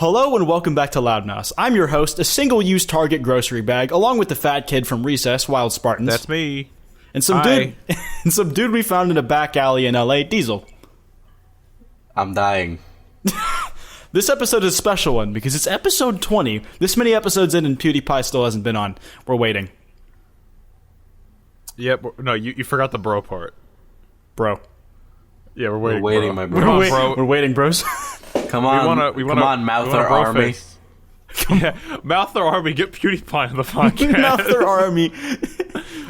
Hello and welcome back to Loudmouse. I'm your host, a single-use Target grocery bag, along with the fat kid from Recess, Wild Spartans. That's me. And some dude we found in a back alley in LA, Diesel. I'm dying. This episode is a special one because it's episode 20. This many episodes in and PewDiePie still hasn't been on. We're waiting. Yep. No, you forgot the bro part. Bro. Yeah, we're waiting. We're waiting, bro. my bro. Come on, bro. We're waiting, bros. Come on, come on, Mouther Army. Yeah, Mouther Army, get PewDiePie on the podcast. Mouther Army.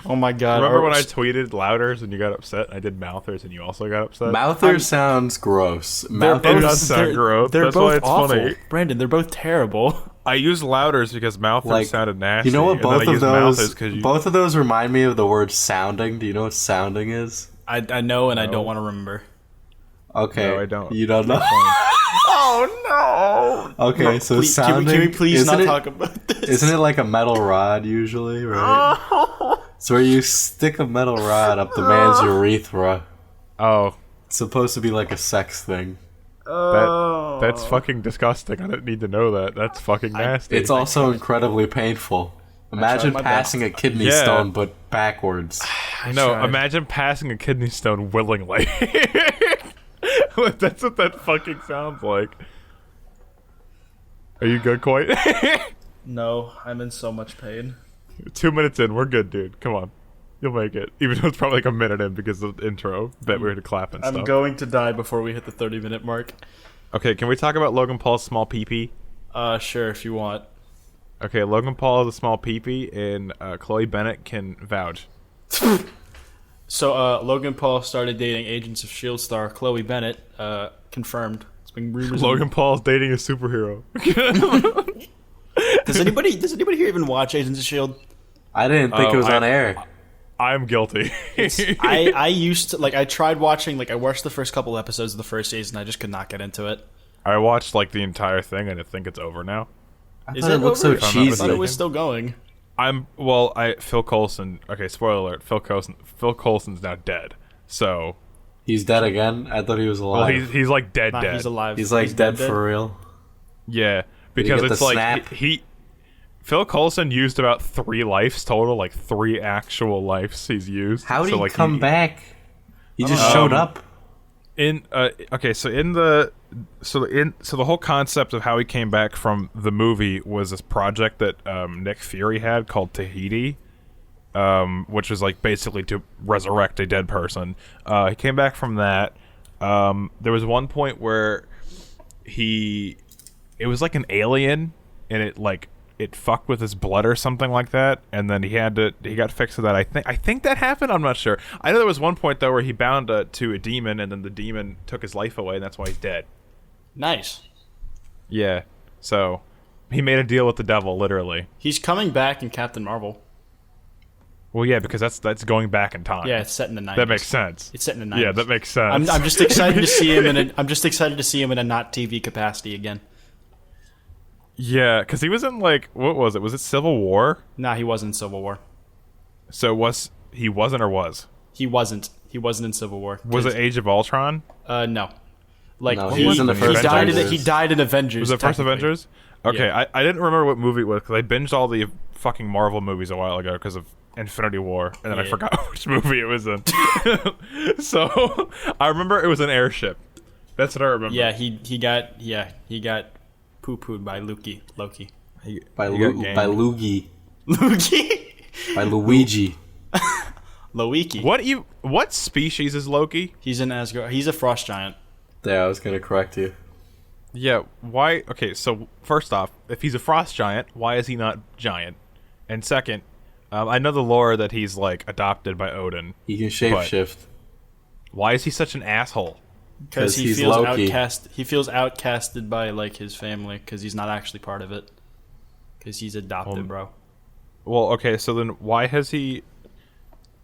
Oh my god. Remember when I tweeted Louders and you got upset? I did Mouthers and you also got upset? Mouther sounds gross. It does sound gross. They're That's both why it's awful. funny. Brandon, they're both terrible. I use Louders because Mouthers sounded nasty. You know what both of those both both of those remind me of the word sounding. Do you know what sounding is? I know and I don't want to remember. Okay. No, I don't. You don't know? Oh no! Okay, so please, sounding. Can we please not talk about this? Isn't it like a metal rod usually, right? So where you stick a metal rod up the man's urethra. Oh. It's supposed to be like a sex thing. That's fucking disgusting. I didn't need to know that. That's fucking nasty. It's also incredibly painful. Imagine passing a kidney stone, but backwards. Imagine passing a kidney stone willingly. That's what that fucking sounds like. Are you good, Coit? No, I'm in so much pain. 2 minutes in, we're good, dude. Come on. You'll make it. Even though it's probably like a minute in because of the intro that we had to clap and stuff. I'm going to die before we hit the 30-minute mark. Okay, can we talk about Logan Paul's small pee-pee? Sure, if you want. Okay, Logan Paul has a small pee-pee, and Chloe Bennett can vouch. So, Logan Paul started dating Agents of S.H.I.E.L.D. star Chloe Bennett. Confirmed. It's been rumors. Logan Paul's dating a superhero. Does anybody here even watch Agents of S.H.I.E.L.D.? I didn't think it was on air. I'm guilty. I used to, I tried watching, I watched the first couple episodes of the first season. I just could not get into it. I watched, the entire thing, and I think it's over now. Is it looked so over? cheesy. I thought it was still going. Phil Coulson. Okay, spoiler alert. Phil Coulson's now dead. So He's dead again? I thought he was alive. well, he's like dead. He's alive. He's dead for real. Yeah, because it's like snap? Phil Coulson used about 3 lives total, 3 actual lives he's used. How did he come back? He just showed up. The whole concept of how he came back from the movie was this project that Nick Fury had called Tahiti, which was basically to resurrect a dead person. He came back from that. There was one point where it was like an alien, and it fucked with his blood or something like that, and then he got fixed with that. I think that happened. I'm not sure. I know there was one point though where he bound to a demon, and then the demon took his life away, and that's why he's dead. Nice. Yeah. So he made a deal with the devil, literally. He's coming back in Captain Marvel. Well, yeah, because that's going back in time. Yeah, it's set in the 90s. That makes sense. It's set in the 90s. Yeah, that makes sense. I'm just excited to see him in a not TV capacity again. Yeah, because he was in what was it? Was it Civil War? Nah, he wasn't in Civil War. So he wasn't or was? He wasn't. He wasn't in Civil War. Was it Age of Ultron? No. No, he was in the first Avengers. He died in Avengers. Was it first Avengers? Okay, Yeah. I didn't remember what movie it was because I binged all the fucking Marvel movies a while ago because of Infinity War, and then I forgot which movie it was in. So I remember it was an airship. That's what I remember. Yeah, he got poo-pooed by Loki. By Luigi. Loki? By Luigi. Loiki. What species is Loki? He's an Asgard. He's a frost giant. Yeah, I was going to correct you. Yeah, why? Okay, so first off, if he's a frost giant, why is he not giant? And second, I know the lore that he's adopted by Odin. He can shapeshift. Why is he such an asshole? Because he he's feels Loki. outcast. He feels outcasted by his family because he's not actually part of it. Because he's adopted, bro. Well, okay, so then why has he?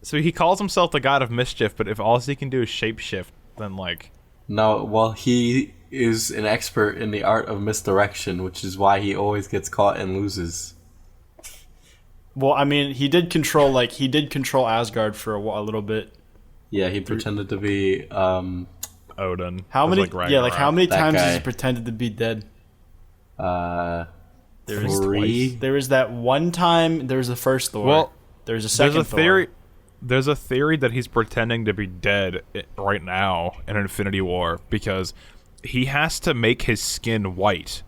So he calls himself the god of mischief, but if all he can do is shapeshift, then No, well, he is an expert in the art of misdirection, which is why he always gets caught and loses. Well, I mean, he did control Asgard for a little bit. Yeah, he pretended to be Odin. How many? Ragnarok. how many That times guy. has he pretended to be dead? There is Three. twice. There was that one time. There was the first Thor. Well, there's a second Thor. There's a theory that he's pretending to be dead right now in Infinity War because he has to make his skin white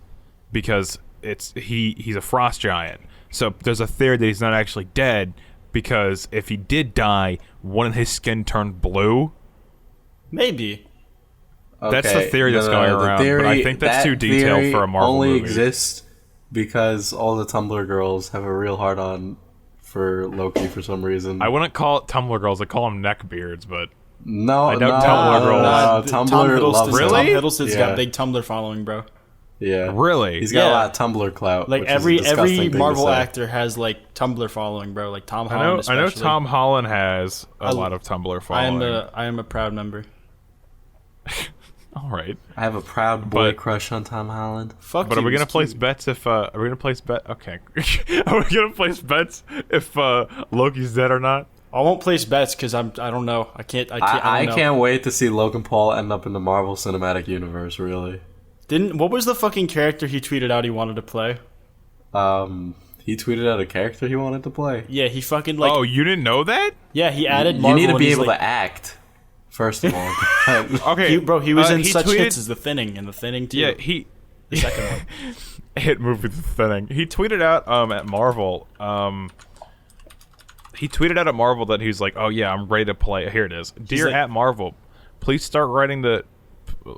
because he's a frost giant. So there's a theory that he's not actually dead because if he did die, wouldn't his skin turn blue? Maybe. That's the theory that's going around, but I think that's too detailed for a Marvel only movie. exists because all the Tumblr girls have a real hard-on for Loki for some reason. I wouldn't call it Tumblr girls. I call them neckbeards, but no, I know no, Tumblr girls. no, Tom Tumblr Hiddleston's, loves Really? Tom him. Hiddleston's Yeah. got a big Tumblr following, bro. Yeah, really, he's got Yeah. a lot of Tumblr clout. Like which is a every disgusting thing to Marvel say. actor has like Tumblr following, bro. Like Tom I Holland. know especially. Tom Holland has a lot of Tumblr following. I am a proud member. All right. I have a proud boy But- crush on Tom Holland. Fuck But you, are we gonna it's place cute. bets if are we gonna place bet? Okay, are we gonna place bets if Loki's dead or not? I won't place bets because I don't know. I can't. I don't know. can't wait to see Logan Paul end up in the Marvel Cinematic Universe. Really, What was the fucking character he tweeted out he wanted to play? he tweeted out a character he wanted to play. Yeah, he fucking like. Oh, you didn't know that? Yeah, he added. You Marvel need to and be he's able like, to act. First of all, Okay, He was in he such tweeted, hits as The Thinning and The Thinning too. Yeah, he the second one. hit movie The Thinning. He tweeted out at Marvel. He tweeted out at Marvel that he's like, "Oh yeah, I'm ready to play." Here it is. Dear like- at Marvel, please start writing the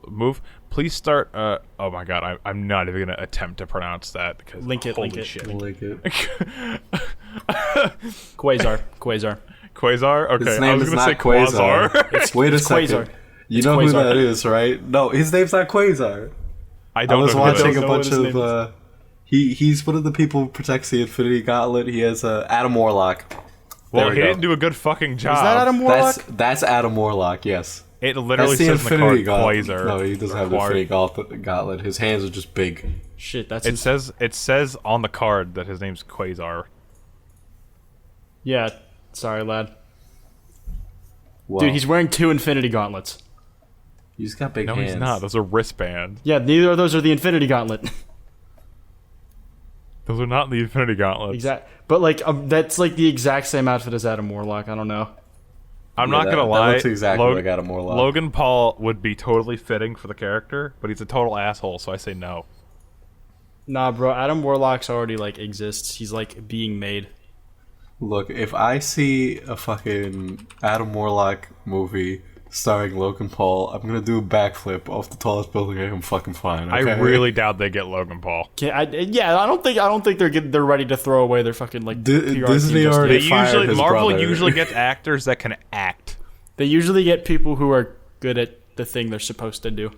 move. Please start. Oh my god, I'm not even gonna attempt to pronounce that because Link it, holy link it. shit. like it. Quasar. Quasar. Okay, His I name was is gonna say not Quasar. Quasar. Wait a It's second. Quasar. You It's know who Quasar. that is, right? No, his name's not Quasar. I I don't was know who that watching is. a know what bunch his name of. He's one of the people who protects the Infinity Gauntlet. He has Adam Warlock. Well, There he we go. didn't do a good fucking job. Is that Adam Warlock? That's Adam Warlock. Yes. It literally That's the says in the Infinity card Gauntlet. Quasar. No, he doesn't have the Infinity Gauntlet. His hands are just big. Shit, that's It says on the card that his name's Quasar. yeah. Sorry, lad. Wow. Dude, he's wearing 2 Infinity Gauntlets. He's got big No, hands. he's not. Those are wristbands. Yeah, neither of those are the Infinity Gauntlet. Those are not the Infinity Gauntlets. Exact. But like, that's like the exact same outfit as Adam Warlock. I don't know. I'm Yeah, not gonna that lie. looks exactly like Adam Warlock. Logan Paul would be totally fitting for the character, but he's a total asshole, so I say no. Nah, bro. Adam Warlock's already like exists. He's like being made. Look, if I see a fucking Adam Warlock movie starring Logan Paul, I'm gonna do a backflip off the tallest building I can fucking find. Okay? I really doubt they get Logan Paul. I don't think they're ready to throw away their fucking like PR team Disney just already yet. They fired usually his Marvel brother. usually gets actors that can act. They usually get people who are good at the thing they're supposed to do.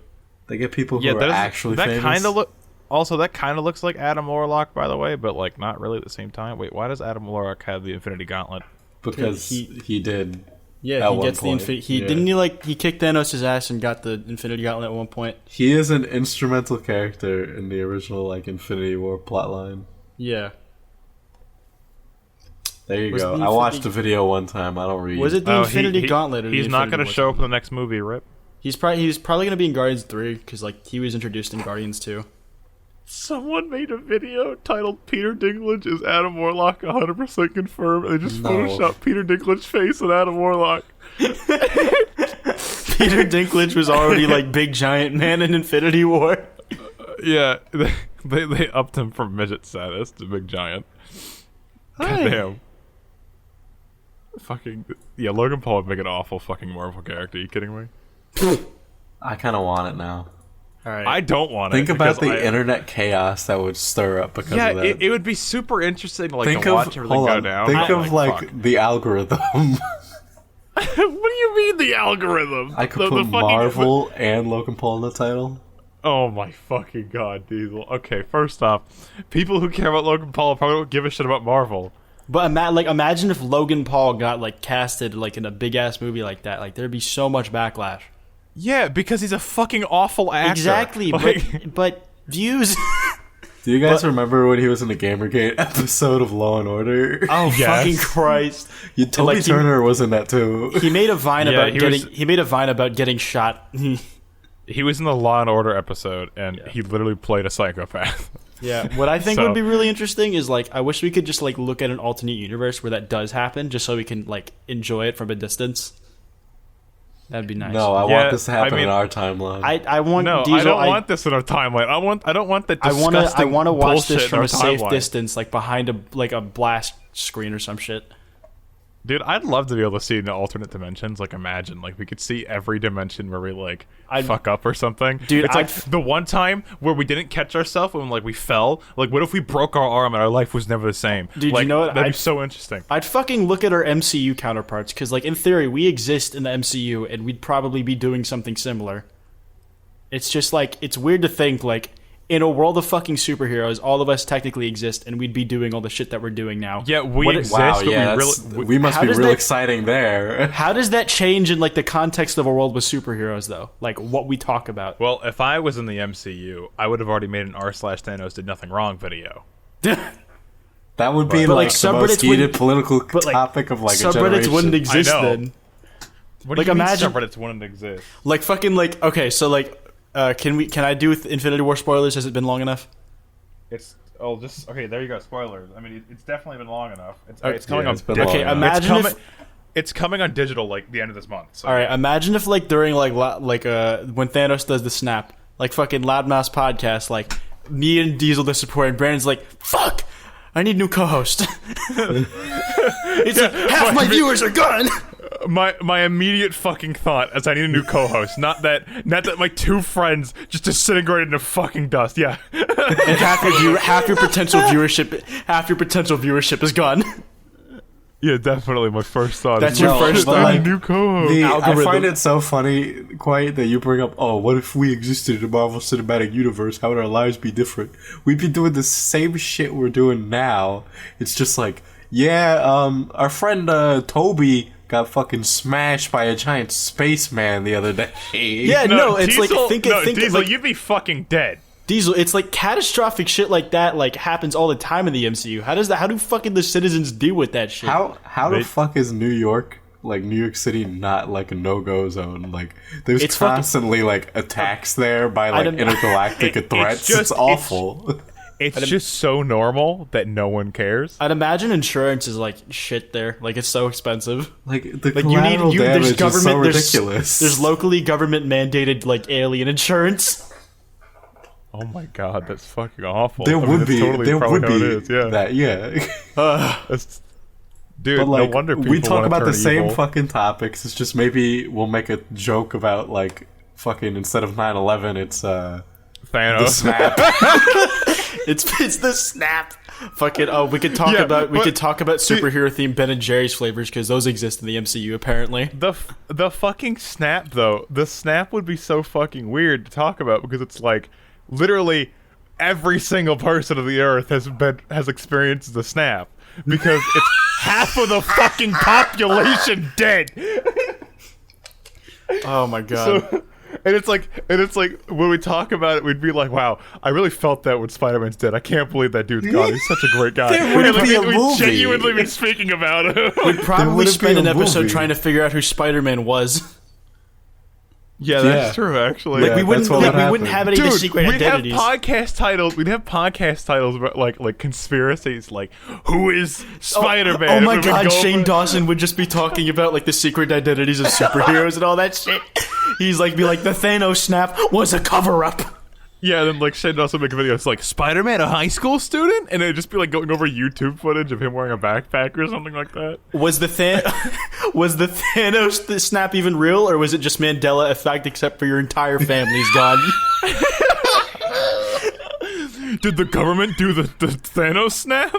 They get people who Yeah, are actually that famous. kind of look. Also, that kind of looks like Adam Warlock, by the way, but like not really at the same time. Wait, why does Adam Warlock have the Infinity Gauntlet? because he- he did. Yeah, At he one gets the point, Infinity. yeah. Didn't he kick Thanos' ass and got the Infinity Gauntlet at one point? He is an instrumental character in the original like Infinity War plotline. Yeah. There you Was go. the I watched Infinity- the video one time. I don't read. Was it the Infinity Gauntlet? Or the He's not Infinity going to War show up in something? the next movie, Rip. He's probably gonna be in Guardians 3 because like he was introduced in Guardians 2. Someone made a video titled "Peter Dinklage is Adam Warlock 100% confirmed." They just No. photoshopped Peter Dinklage's face and Adam Warlock. Peter Dinklage was already like big giant man in Infinity War. Yeah, they upped him from midget status to big giant. Hi. Goddamn. Fucking yeah, Logan Paul would make an awful fucking Marvel character. Are you kidding me? I kind of want it now. All right. I don't want Think it. about because the internet chaos that would stir up because Yeah, of that. it would be super interesting to like Think to watch of everything hold go on. down. Think but, of like fuck. the algorithm. What do you mean the algorithm? I could The put fucking- Marvel and Logan Paul in the title. Oh my fucking god, Diesel. Okay, first off, people who care about Logan Paul probably don't give a shit about Marvel. But imagine if Logan Paul got like casted like in a big ass movie like that. Like there'd be so much backlash. Yeah, because he's a fucking awful actor. Exactly, Like, but views. Do you guys remember when he was in the Gamergate episode of Law and Order? Oh Yes. fucking Christ! Toby like, he- Turner was in that too. He made a vine Yeah, about he getting. was- He made a vine about getting shot. he was in the Law and Order episode, and he literally played a psychopath. Yeah, what I think So- would be really interesting is like I wish we could just like look at an alternate universe where that does happen, just so we can like enjoy it from a distance. That'd be nice. No, I Yeah, want this to happen I mean- in our timeline. I want No, Diesel, I don't want this in our timeline. I don't want that I disgusting want to watch this bullshit from in a our safe timeline. distance, like behind a blast screen or some shit. Dude, I'd love to be able to see in the alternate dimensions. Like, imagine, like, we could see every dimension where we, like, fuck up or something. Dude, it's like the one time where we didn't catch ourselves when, like, we fell. Like, what if we broke our arm and our life was never the same? Dude, like, you know what? That'd be so interesting. I'd fucking look at our MCU counterparts, because, like, in theory, we exist in the MCU, and we'd probably be doing something similar. It's just, like, it's weird to think, like, in a world of fucking superheroes, all of us technically exist, and we'd be doing all the shit that we're doing now. Yeah, we What- exist, wow, but yeah, we must How be does real that- exciting there. How does that change in, like, the context of a world with superheroes, though? Like, what we talk about. Well, if I was in the MCU, I would have already made an r/Thanos did nothing wrong video. That would be But, like like, the most subreddits heated wouldn't- political but, like, topic of like a subreddits generation. wouldn't exist I know. then. What Like, do you imagine- mean subreddits wouldn't exist? Like, fucking, like, okay, so, like, can I do with Infinity War spoilers? Has it been long enough? It's just okay. There you go. Spoilers. I mean, it's definitely been long enough. It's Okay, coming yeah, on. it's been digital. long enough. imagine it's coming, if- it's coming on digital like the end of this month. So. All right, imagine if like during like when Thanos does the snap, like fucking Loudmouse podcast, like me and Diesel disappoint, and Brandon's like, "Fuck, I need a new co-host." It's like half my viewers are gone. My immediate fucking thought is I need a new co-host. not that my two friends just disintegrated into fucking dust. Yeah. And half your potential viewership is gone. Yeah, definitely. My first thought. That's is, your No, first but, thought. like, new co-host. I algorithm. find it so funny, quite that you bring up. Oh, what if we existed in the Marvel Cinematic Universe? How would our lives be different? We'd be doing the same shit we're doing now. It's just like, yeah, our friend Toby got fucking smashed by a giant spaceman the other day. Yeah, no, it's Diesel, like think Diesel, like you'd be fucking dead. Diesel. It's like catastrophic shit like that like happens all the time in the MCU. How do fucking the citizens deal with that shit? How the fuck is New York, like New York City, not like a no-go zone? Like there's It's fucking- constantly like attacks there by like don't- intergalactic threats. It's awful. It's just so normal that no one cares. I'd imagine insurance is like shit there. Like it's so expensive. Like the Like collateral there's damage is so government ridiculous. there's locally government mandated like alien insurance. Oh my god, that's fucking awful. there I mean, would that's be totally there probably would how be it is, yeah. that yeah. That's, dude, But like no wonder people we talk wanna about turn the same evil. fucking topics. It's just maybe we'll make a joke about like fucking instead of 9/11, it's the Thanos. snap. It's the snap. Fucking we could talk Yeah, about but- superhero themed Ben and Jerry's flavors because those exist in the MCU apparently. The fucking snap though, the snap would be so fucking weird to talk about because it's like literally every single person of the earth has experienced the snap because it's half of the fucking population dead. Oh my god. So, and it's like when we talk about it, we'd be like, "Wow, I really felt that when Spider-Man's dead. I can't believe that dude's gone. He's such a great guy." There wouldn't And, be a we'd movie. genuinely be speaking about him. We'd probably wouldn't spend be an a episode movie. trying to figure out who Spider-Man was. Yeah, that's Yeah. true. Actually, Like, we that's wouldn't what would we wouldn't happen. have any of the dude, secret we'd identities. have podcast titles. We'd have podcast titles about like conspiracies, like who is Spider-Man? Oh my And we would god, go Shane over- Dawson would just be talking about like the secret identities of superheroes and all that shit. He's like, be like, the Thanos snap was a cover-up. Yeah, then like Shane also make a video. It's like Spider-Man, a high school student, and it'd just be like going over YouTube footage of him wearing a backpack or something like that. Was the Thanos snap even real, or was it just Mandela effect except for your entire family's gone? Did the government do the Thanos snap?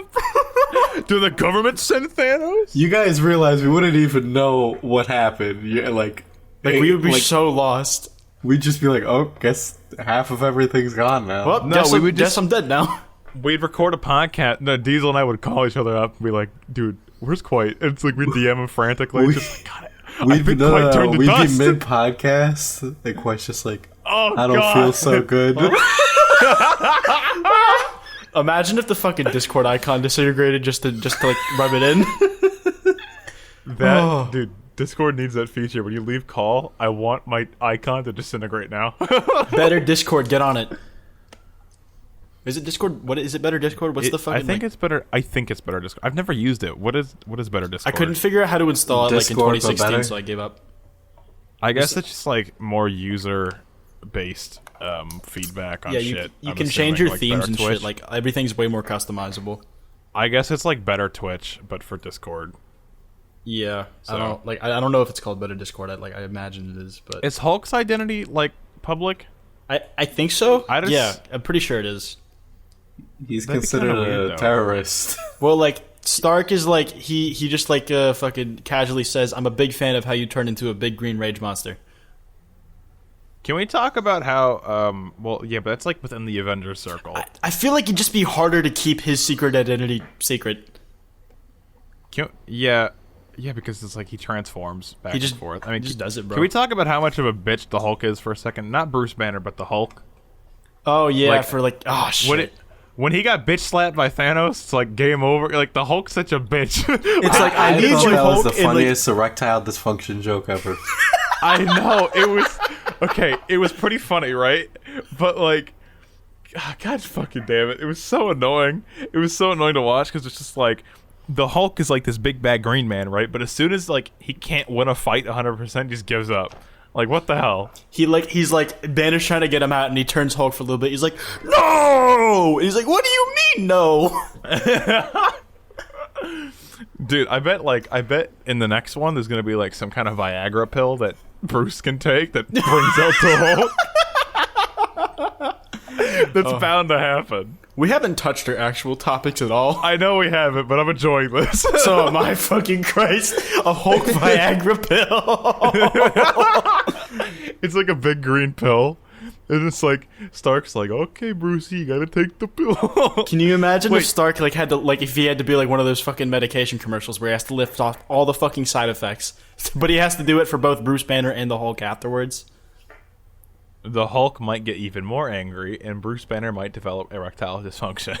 Did the government send Thanos? You guys realize we wouldn't even know what happened. Yeah, like We would be like, so lost. we'd just be like, oh, guess half of everything's gone now. Well, No, we would guess just- I'm dead now. We'd record a podcast. No, Diesel and I would call each other up and be like, "Dude, where's Quite?" And it's like we'd DM him frantically, We- just like, God, I we'd be, think Quite turned to we'd be dust. mid podcast. Like Quite's just like, Oh, I don't God. feel so good. Imagine if the fucking Discord icon disintegrated just to like rub it in. That Oh. dude, Discord needs that feature. When you leave call, I want my icon to disintegrate now. Better Discord, get on it. Is it Discord? What is it? Better Discord? What's the fucking? I think it's better. I think it's better Discord. I've never used it. What is better Discord? I couldn't figure out how to install it Discord, like in but 2016, better? so I gave up. I guess it's just like more user based feedback on Yeah, shit. you I'm can assuming, change your like, themes better and Twitch. shit. Like everything's way more customizable. I guess it's like better Twitch, but for Discord. Yeah, So- I don't know if it's called Better Discord. I imagine it is, but Is Hulk's identity like public? I think so. I just- yeah, I'm pretty sure it is. He's That'd be considered kinda weird, a though. terrorist. Well, like Stark is like he just like fucking casually says, "I'm a big fan of how you turned into a big green rage monster." Can we talk about how? Well, yeah, but that's like within the Avengers circle. I feel like it'd just be harder to keep his secret identity secret. Yeah, because it's like he transforms back He just- and forth. I mean, just does it, bro. Can we talk about how much of a bitch the Hulk is for a second? Not Bruce Banner, but the Hulk. Oh yeah, Like, for like oh shit. When he got bitch slapped by Thanos, it's like game over. Like the Hulk's such a bitch. It's like I need thought you, that was Hulk, the and, like, funniest erectile dysfunction joke ever. I know it was okay. It was pretty funny, right? But like, God fucking damn it! It was so annoying. It was so annoying to watch because it's just like the Hulk is like this big bad green man, right? But as soon as like he can't win a fight 100%, he just gives up. Like what the hell? he's like Banner's trying to get him out, and he turns Hulk for a little bit. He's like, no. And he's like, what do you mean no? Dude, I bet in the next one there's gonna be like some kind of Viagra pill that Bruce can take that brings out the Hulk. That's bound to happen. We haven't touched our actual topics at all. I know we haven't, but I'm enjoying this. So am I. Fucking Christ, a Hulk Viagra pill. It's like a big green pill. And it's like Stark's like, okay, Brucey, you gotta take the pill. Can you imagine Wait. if Stark like had to like if he had to be like one of those fucking medication commercials where he has to lift off all the fucking side effects, but he has to do it for both Bruce Banner and the Hulk afterwards? The Hulk might get even more angry, and Bruce Banner might develop erectile dysfunction.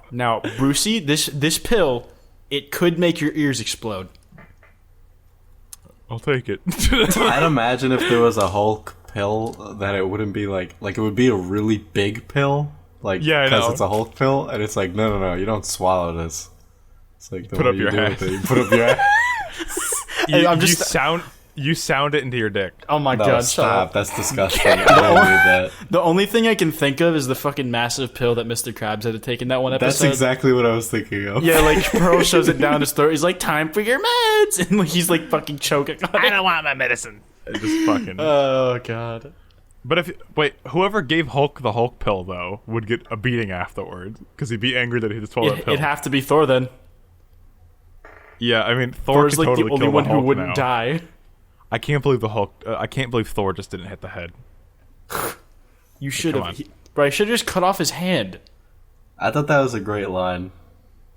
Now, Brucey, this pill, it could make your ears explode. I'll take it. I'd imagine if there was a Hulk pill that it wouldn't be like it would be a really big pill, like Yeah, I because know. it's a Hulk pill, and it's like no, you don't swallow this. It's like Put what up do your you do ass. with it? You put up your ass. I'm just- You sound it into your dick. Oh my No, god, shut stop. up. That's disgusting. I don't need that. The only thing I can think of is the fucking massive pill that Mr. Krabs had to take in that one episode. That's exactly what I was thinking of. Yeah, like Pearl shoves it down his throat. He's like, "Time for your meds," and like, he's like fucking choking on it. don't want my medicine. Just fucking. Oh god. But whoever gave Hulk the Hulk pill though would get a beating afterwards because he'd be angry that he just swallowed a pill. It'd have to be Thor then. Yeah, I mean Thor Thor's could like totally the only kill one the who Hulk wouldn't now. die. I can't believe the Hulk. I can't believe Thor just didn't hit the head. You should Come have. on. Bro, I should have just cut off his hand. I thought that was a great line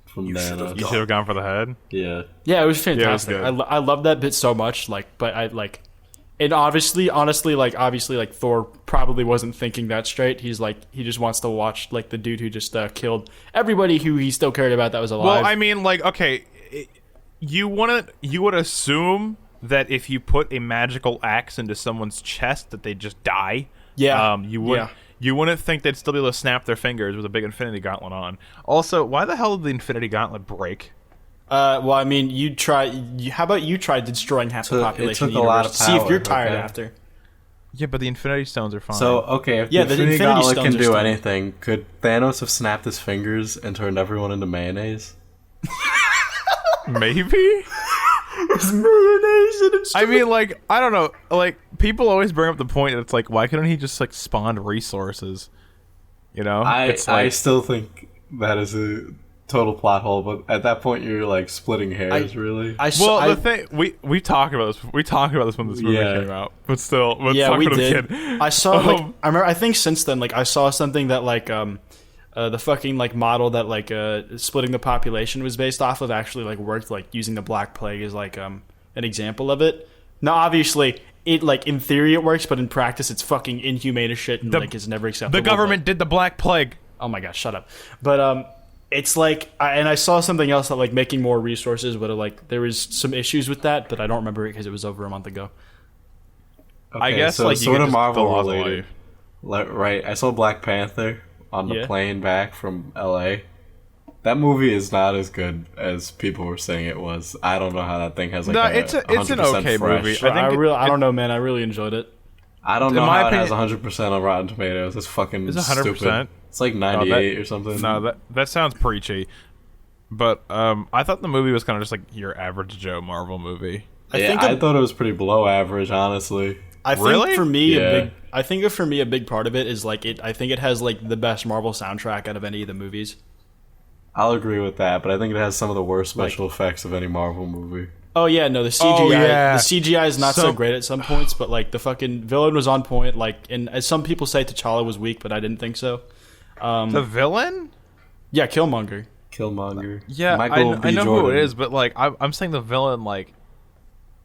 from Thanos. You should have gone for the head. Yeah. Yeah, it was fantastic. good. I love that bit so much. Like, but I like, and honestly, like Thor probably wasn't thinking that straight. He's like, he just wants to watch like the dude who just killed everybody who he still cared about that was alive. Well, I mean, like, okay, you would assume that if you put a magical axe into someone's chest, that they just die. Yeah. You wouldn't think they'd still be able to snap their fingers with a big Infinity Gauntlet on. Also, why the hell did the Infinity Gauntlet break? Well, I mean, how about you try destroying half the It population took of the a lot universe? of See if power, you're tired okay. after. Yeah, but the Infinity Stones are fine. So okay, if Yeah, the the Infinity Infinity Gauntlet Stones can are do still- anything, could Thanos have snapped his fingers and turned everyone into mayonnaise? maybe. I mean, like, I don't know. Like, people always bring up the point that it's like, why couldn't he just like spawn resources? You know, it's I like, still think that is a total plot hole, but at that point you're like splitting hairs, really. the thing we talked about this. We talked about this when this movie Yeah. came out, but still, let's Yeah, talk we about it did. again. I saw like I remember. I think since then, like I saw something that like the fucking like model that like splitting the population was based off of actually like worked, like using the Black Plague as like an example of it. Now, obviously, it like in theory it works, but in practice it's fucking inhumane as shit and like is never acceptable. The government did the Black Plague. Oh my gosh, shut up. But it's like, and I saw something else that like making more resources, but like there was some issues with that, but I don't remember it because it was over a month ago. I Okay, guess so like you sort could of just Marvel the laws of related. life. Right, I saw Black Panther on the Yeah. plane back from LA. That movie is not as good as people were saying it was. I don't know how that thing has like No, a it's an 100% okay fresh. movie. I don't know, man. I really enjoyed it. I don't In know my how it has opinion- 100% on Rotten Tomatoes. It's fucking Is it 100%? stupid. It's like 98 or something. No, that sounds preachy. But I thought the movie was kind of just like your average Joe Marvel movie. I thought it was pretty below average, honestly. I think Really? for me, Yeah. a big part of it is like it. I think it has like the best Marvel soundtrack out of any of the movies. I'll agree with that, but I think it has some of the worst special effects of any Marvel movie. Oh yeah, no, the CGI. Oh, yeah. The CGI is not so So- great at some points, but like the fucking villain was on point. Like, and as some people say, T'Challa was weak, but I didn't think so. The villain? Yeah, Killmonger. Killmonger. Yeah, Michael B. I know Jordan. who it is, but like I'm saying the villain, like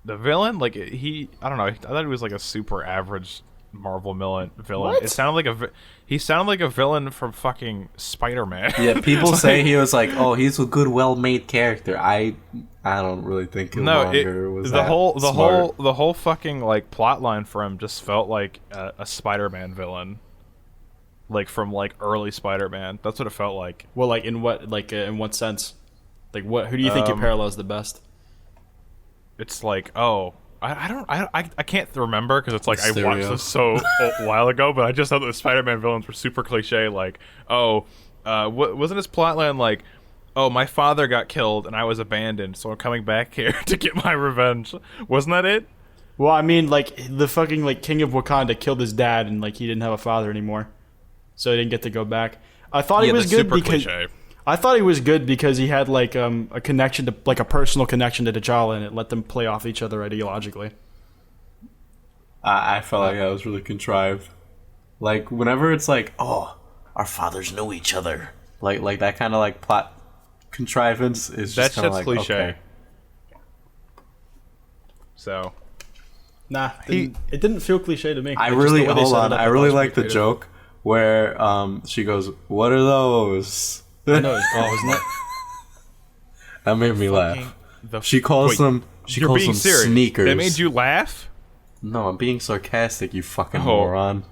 I don't know. I thought he was like a super average Marvel villain. What? It sounded like he sounded like a villain from fucking Spider-Man. Yeah, people say he was like, oh, he's a good, well-made character. I don't really think Killmonger was the that smart. whole fucking like plot line for him just felt like a Spider-Man villain, like from like early Spider-Man. That's what it felt like. Well, like in what sense? Like what? Who do you think it parallels the best? It's like, oh, I can't remember because it's like I Mysterio. watched this so a while ago, but I just thought the Spider-Man villains were super cliche. Like, oh, wasn't his plotline like, oh, my father got killed and I was abandoned, so I'm coming back here to get my revenge? Wasn't that it? Well, I mean, like the fucking like King of Wakanda killed his dad, and like he didn't have a father anymore, so he didn't get to go back. I thought he was that's good super because cliche. I thought he was good because he had like a connection to like a personal connection to T'Challa, and it let them play off each other ideologically. I felt like that was really contrived. Like whenever it's like, oh, our fathers know each other. Like that kind of like plot contrivance is That just kind of shit's like cliche. okay. So Nah, it didn't feel cliche to me. I Like, just really the way they hold set it on. up, I thought really was like the pretty joke where she goes, "What are those?" creative. I know it's cool, isn't it? That made me laugh. the She calls wait, them. She you're calls being them serious. sneakers. That made you laugh? No, I'm being sarcastic. You fucking Oh. moron.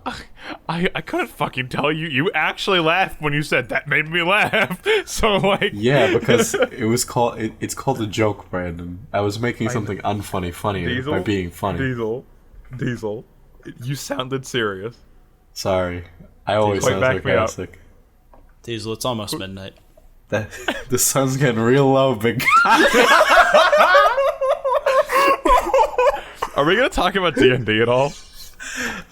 I couldn't fucking tell you. You actually laughed when you said that made me laugh. So like, Yeah, because it was called. It's called a joke, Brandon. I was making something unfunny funnier by being funny. Diesel. You sounded serious. Sorry, I always Wait, sound back me up. sarcastic. Diesel, it's almost midnight. That the sun's getting real low, big. Are we gonna talk about D&D at all?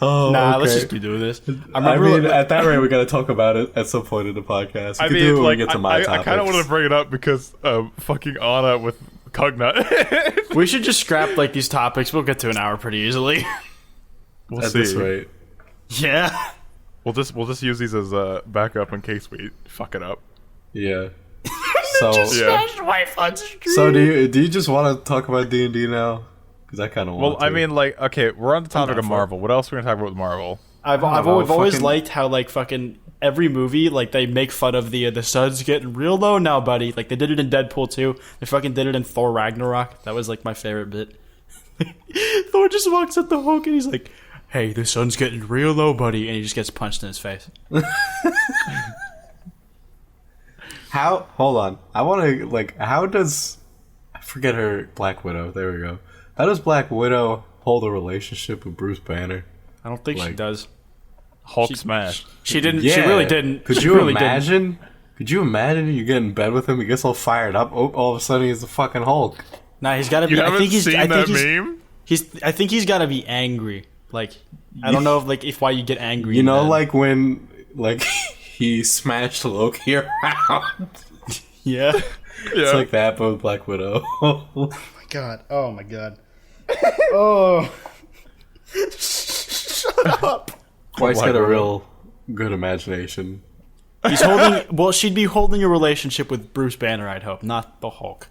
Oh, Nah, okay. let's just keep doing this. I mean, at that rate, we gotta talk about it at some point in the podcast. We can do it when we get to my I topics. kind of wanted to bring it up because fucking Anna with Cognut. We should just scrap like these topics. We'll get to an hour pretty easily. We'll at see. this rate. Yeah. We'll just use these as backup in case we fuck it up. Yeah. So Yeah. So do you just want to talk about D&D now? Because I kind of want Well, to. I mean, like, okay, we're on the topic down of for it. Marvel. What else are we gonna talk about with Marvel? I've don't know, always fucking- liked how like fucking every movie like they make fun of the sun's getting real low now, buddy. Like they did it in Deadpool 2. They fucking did it in Thor Ragnarok. That was like my favorite bit. Thor just walks at the Hulk and he's like, "Hey, the sun's getting real low, buddy," and he just gets punched in his face. how? Hold on. I want to like. How does? I forget her Black Widow. There we go. How does Black Widow hold a relationship with Bruce Banner? I don't think she Like- does. Hulk smash. She didn't. She really didn't. Could She you really didn't. imagine? Could you imagine you get in bed with him? He gets all fired up. Oh, all of a sudden he's the fucking Hulk. Nah, he's got to be. You I haven't think he's. seen I think that meme? I think he's got to be angry. Like I don't know if why you get angry. You in know, bed. like when like he smashed Loki around. yeah. It's like that, but with Black Widow. God. Oh my God. Oh. Shut up. White's Black got a Widow. real good imagination. He's holding. Well, she'd be holding a relationship with Bruce Banner, I'd hope, not the Hulk.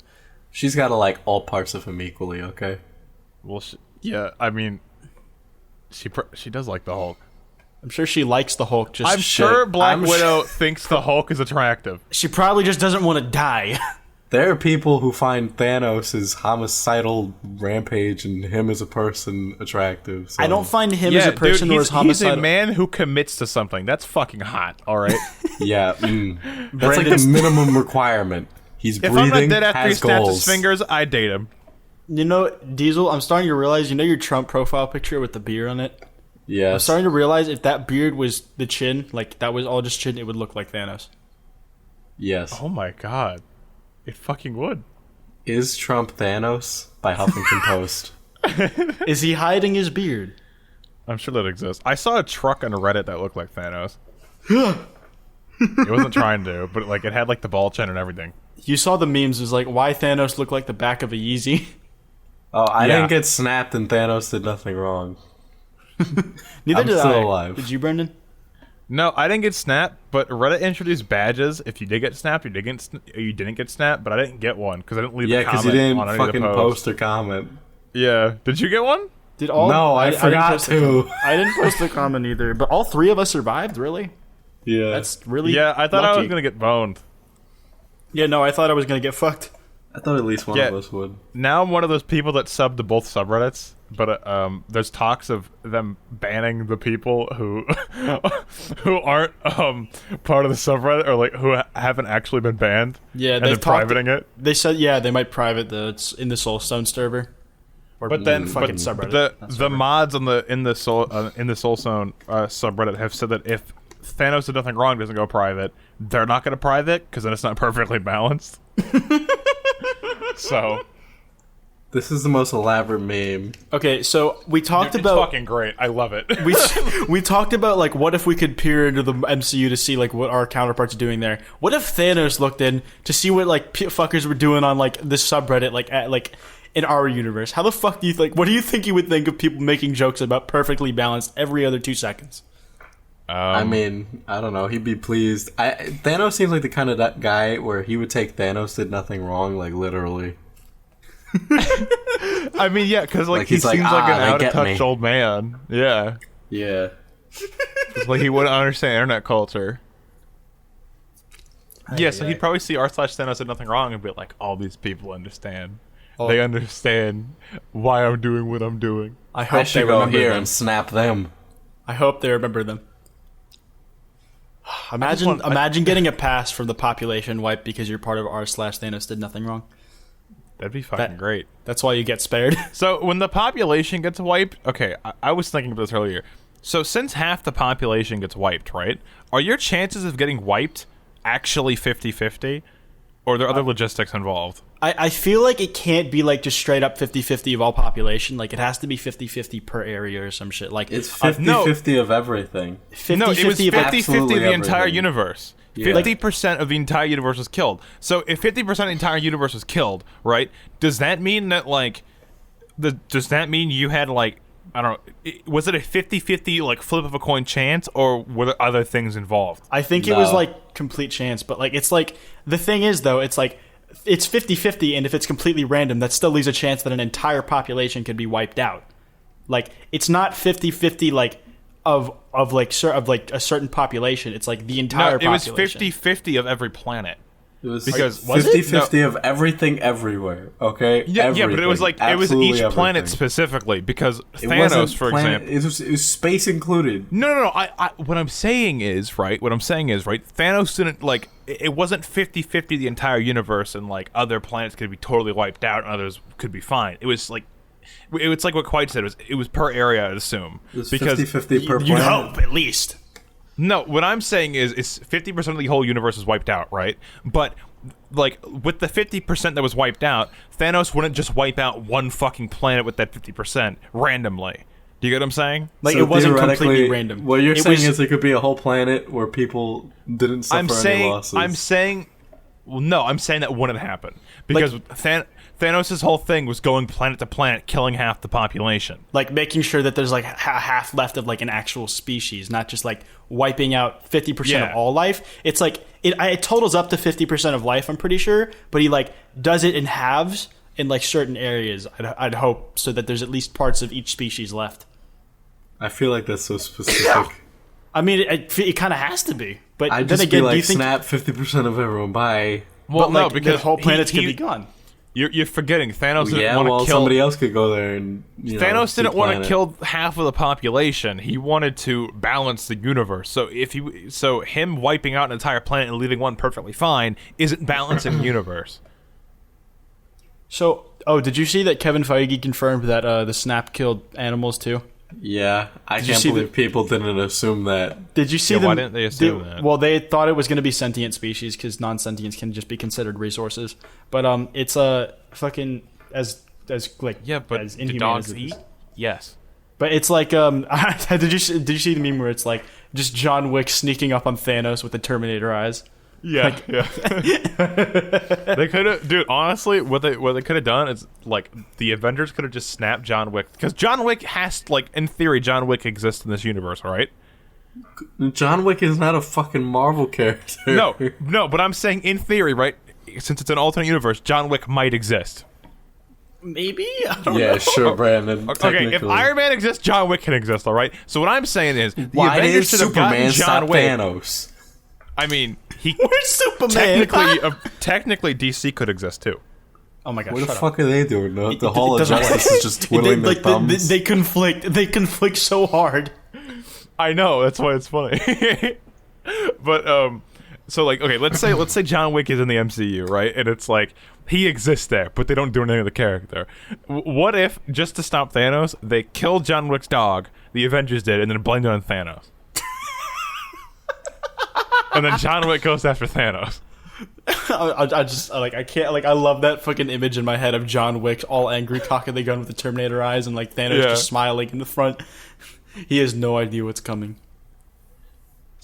She's got to like all parts of him equally. Okay. Well, yeah. I mean, she does like the Hulk. I'm sure she likes the Hulk. Just I'm sure Black I'm Widow thinks the Hulk is attractive. she probably just doesn't want to die. There are people who find Thanos' homicidal rampage and him as a person attractive. So. I don't find him as a person dude, or as homicidal. He's a man who commits to something. That's fucking hot, alright? Yeah. That's like the minimum requirement. He's If breathing, I'm not dead after he has snaps goals. his fingers, I date him. You know, Diesel, I'm starting to realize, you know your Trump profile picture with the beard on it? Yes. I'm starting to realize if that beard was the chin, like that was all just chin, it would look like Thanos. Yes. Oh my god. It fucking would. Is Trump Thanos? By Huffington Post. Is he hiding his beard? I'm sure that exists. I saw a truck on Reddit that looked like Thanos. It wasn't trying to, but like it had like the ball chin and everything. You saw the memes, it was like, why Thanos look like the back of a Yeezy? Oh, I Yeah. didn't get snapped and Thanos did nothing wrong. Neither I'm did still I. alive. Did you, Brendan? No, I didn't get snapped, but Reddit introduced badges. If you did get snapped, you didn't get snapped, but I didn't get one because I didn't leave Yeah, a because comment you didn't on any of fucking the posts. post or comment. Yeah. Did you get one? Did all? No, I didn't forgot post to. I didn't post the comment either, but all three of us survived. Really? Yeah. That's really. Yeah, I thought I lucky. was gonna get boned. Yeah, no, I thought I was gonna get fucked. I thought at least one Yeah. of us would. Now I'm one of those people that sub to both subreddits, but there's talks of them banning the people who who aren't part of the subreddit or like who haven't actually been banned. Yeah, and they've then privating it. They said, yeah, they might private the in the Soulstone server. Or But then fucking but subreddit. the mods on the in the Soulstone subreddit have said that if Thanos Did Nothing Wrong doesn't go private, they're not going to private because then it's not perfectly balanced. So This is the most elaborate meme. Okay, so we talked it's about fucking great. I love it. we talked about like what if we could peer into the MCU to see like what our counterparts are doing there. What if Thanos looked in to see what like fuckers were doing on like this subreddit like in our universe? How the fuck do you think? What do you think he would think of people making jokes about perfectly balanced every other 2 seconds? I mean, I don't know. He'd be pleased. Thanos seems like the kind of that guy where he would take Thanos Did Nothing Wrong, like literally. I mean, yeah, because like he he's seems like, like an they out of get touch me. old man. Yeah, Yeah. it's like he wouldn't understand internet culture. Yeah, so he'd probably see r/Thanos Did Nothing Wrong and be like, all these people understand. They understand why I'm doing what I'm doing. I hope I they should go remember here them. and snap them. I hope they remember them. Imagine getting a pass from the population wipe because you're part of r/Thanos Did Nothing Wrong. That'd be fucking great. That's why you get spared. So when the population gets wiped, okay, I was thinking about this earlier. So since half the population gets wiped, right? Are your chances of getting wiped actually 50-50? Or are there other logistics involved? I feel like it can't be like just straight up 50-50 of all population. Like it has to be 50-50 per area or some shit. Like It's 50-50 of everything. 50-50 No, it was 50-50 of of absolutely the entire everything. universe. Yeah. 50% of the entire universe was killed. So if 50% of the entire universe was killed, right? Does that mean that like does that mean you had like I don't know, was it a 50-50 like flip of a coin chance or were there other things involved? I think it was No. like complete chance, but like it's like the thing is though, it's like it's 50-50 and if it's completely random, that still leaves a chance that an entire population could be wiped out. Like it's not 50-50 like of like a certain population. It's like the entire No, it was population. 50-50 of every planet. It was Because- was it? 50-50 of everything everywhere, okay? Yeah, but it was Everything. like it was Absolutely each planet everything. specifically because It wasn't Thanos, for planet- example. it was space included. No. What I'm saying is, right? Thanos didn't like. It wasn't 50-50 the entire universe, and like other planets could be totally wiped out, and others could be fine. It was like what Quite said. It was per area, I'd assume. It was Because 50-50 per You'd planet. hope at least. no, what I'm saying is 50% of the whole universe is wiped out, right? But like with the 50% that was wiped out, Thanos wouldn't just wipe out one fucking planet with that 50% randomly. Do you get what I'm saying? Like So it wasn't theoretically, completely random. What you're It saying was- is there could be a whole planet where people didn't suffer any losses. I'm saying that wouldn't happen because Thanos' whole thing was going planet to planet, killing half the population. like making sure that there's like half left of like an actual species, not just like wiping out 50% Yeah. of all life. It's like it totals up to 50% of life, I'm pretty sure, but he like does it in halves in like certain areas. I'd hope so that there's at least parts of each species left. I feel like that's so specific. I mean, it kind of has to be. But I'd then just again, be like, do you think snap 50% of everyone, bye. Well, but no, like, because the whole planets could he- be gone. You're forgetting Thanos didn't Yeah, want to well, kill. somebody else could go there and Thanos didn't want to planet. kill half of the population. He wanted to balance the universe. So him wiping out an entire planet and leaving one perfectly fine isn't balancing the universe. So, did you see that Kevin Feige confirmed that the snap killed animals too? Yeah, I you can't see believe people didn't assume that. Did you see Yeah, them? why didn't they assume that? Well, they thought it was going to be sentient species because non-sentients can just be considered resources. But it's fucking as like Yeah, but as do inhumane dogs as it is. eat? Yes. But it's like did you see the meme where it's like just John Wick sneaking up on Thanos with the Terminator eyes? Yeah, yeah. They could have, dude. Honestly, what they could have done is like the Avengers could have just snapped John Wick because John Wick has like in theory John Wick exists in this universe, all right? John Wick is not a fucking Marvel character. No, but I'm saying in theory, right? Since it's an alternate universe, John Wick might exist. Maybe I don't Yeah, know. sure, Brandon. Okay, if Iron Man exists, John Wick can exist, all right? So what I'm saying is the Why Avengers did should have gotten Superman John stop Wick. Thanos? I mean, he Where's Superman? technically DC could exist too. Oh my gosh! What the shut up. fuck are they doing? The It Hall of doesn't- Justice is just twiddling their thumbs. They conflict. They conflict so hard. I know, that's why it's funny. But so like okay, let's say John Wick is in the MCU, right? And it's like he exists there, but they don't do anything with the character. What if just to stop Thanos, they killed John Wick's dog, the Avengers did, and then blamed it on Thanos? And then John Wick goes after Thanos. I can't I love that fucking image in my head of John Wick all angry cocking the gun with the Terminator eyes and like Thanos Yeah. just smiling in the front. He has no idea what's coming.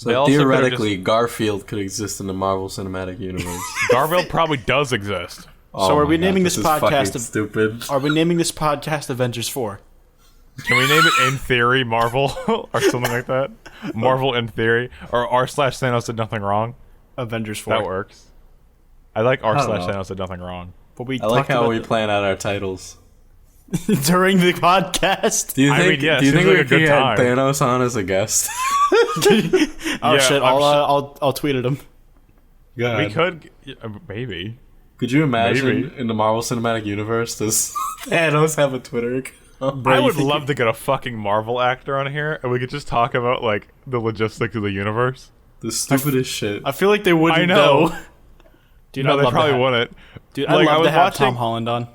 They So also could've theoretically, Garfield could exist in the Marvel Cinematic Universe. Garfield probably does exist. Oh are my we God, naming this is podcast fucking of- stupid? Are we naming this podcast Avengers 4? Can we name it In Theory Marvel or something like that? Marvel In Theory or r/Thanos did nothing wrong. Avengers 4. That works. I like don't know. r/Thanos did nothing wrong. But we I like talked how about we plan out our titles. during the podcast. Do you I think? mean, yeah, do you seems think like we a good could get time. Thanos on as a guest? Oh Yeah, shit! I'll tweet at him. God. We could maybe. Could you imagine Maybe. in the Marvel Cinematic Universe does Thanos have a Twitter account? I you would think love to get a fucking Marvel actor on here, and we could just talk about like the logistics of the universe. The stupidest shit. I feel like they wouldn't I know. though. Dude, No, I'd they love to probably have- wouldn't. Dude, Like, I'd love to have watching- Tom Holland on.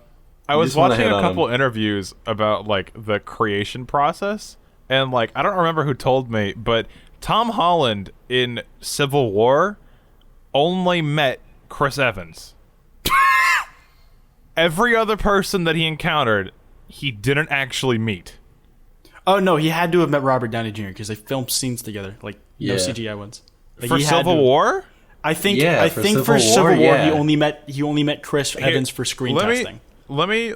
I was just wanna watching hit a on couple him. interviews about like the creation process, and like I don't remember who told me, but Tom Holland in Civil War only met Chris Evans. Every other person that he encountered, he didn't actually meet. Oh no, he had to have met Robert Downey Jr. because they filmed scenes together, like no Yeah. CGI ones. Like, For he had Civil to- War? I think. Yeah, I for think Civil for War, Civil War, yeah. he only met Chris Evans for screen testing. Let me.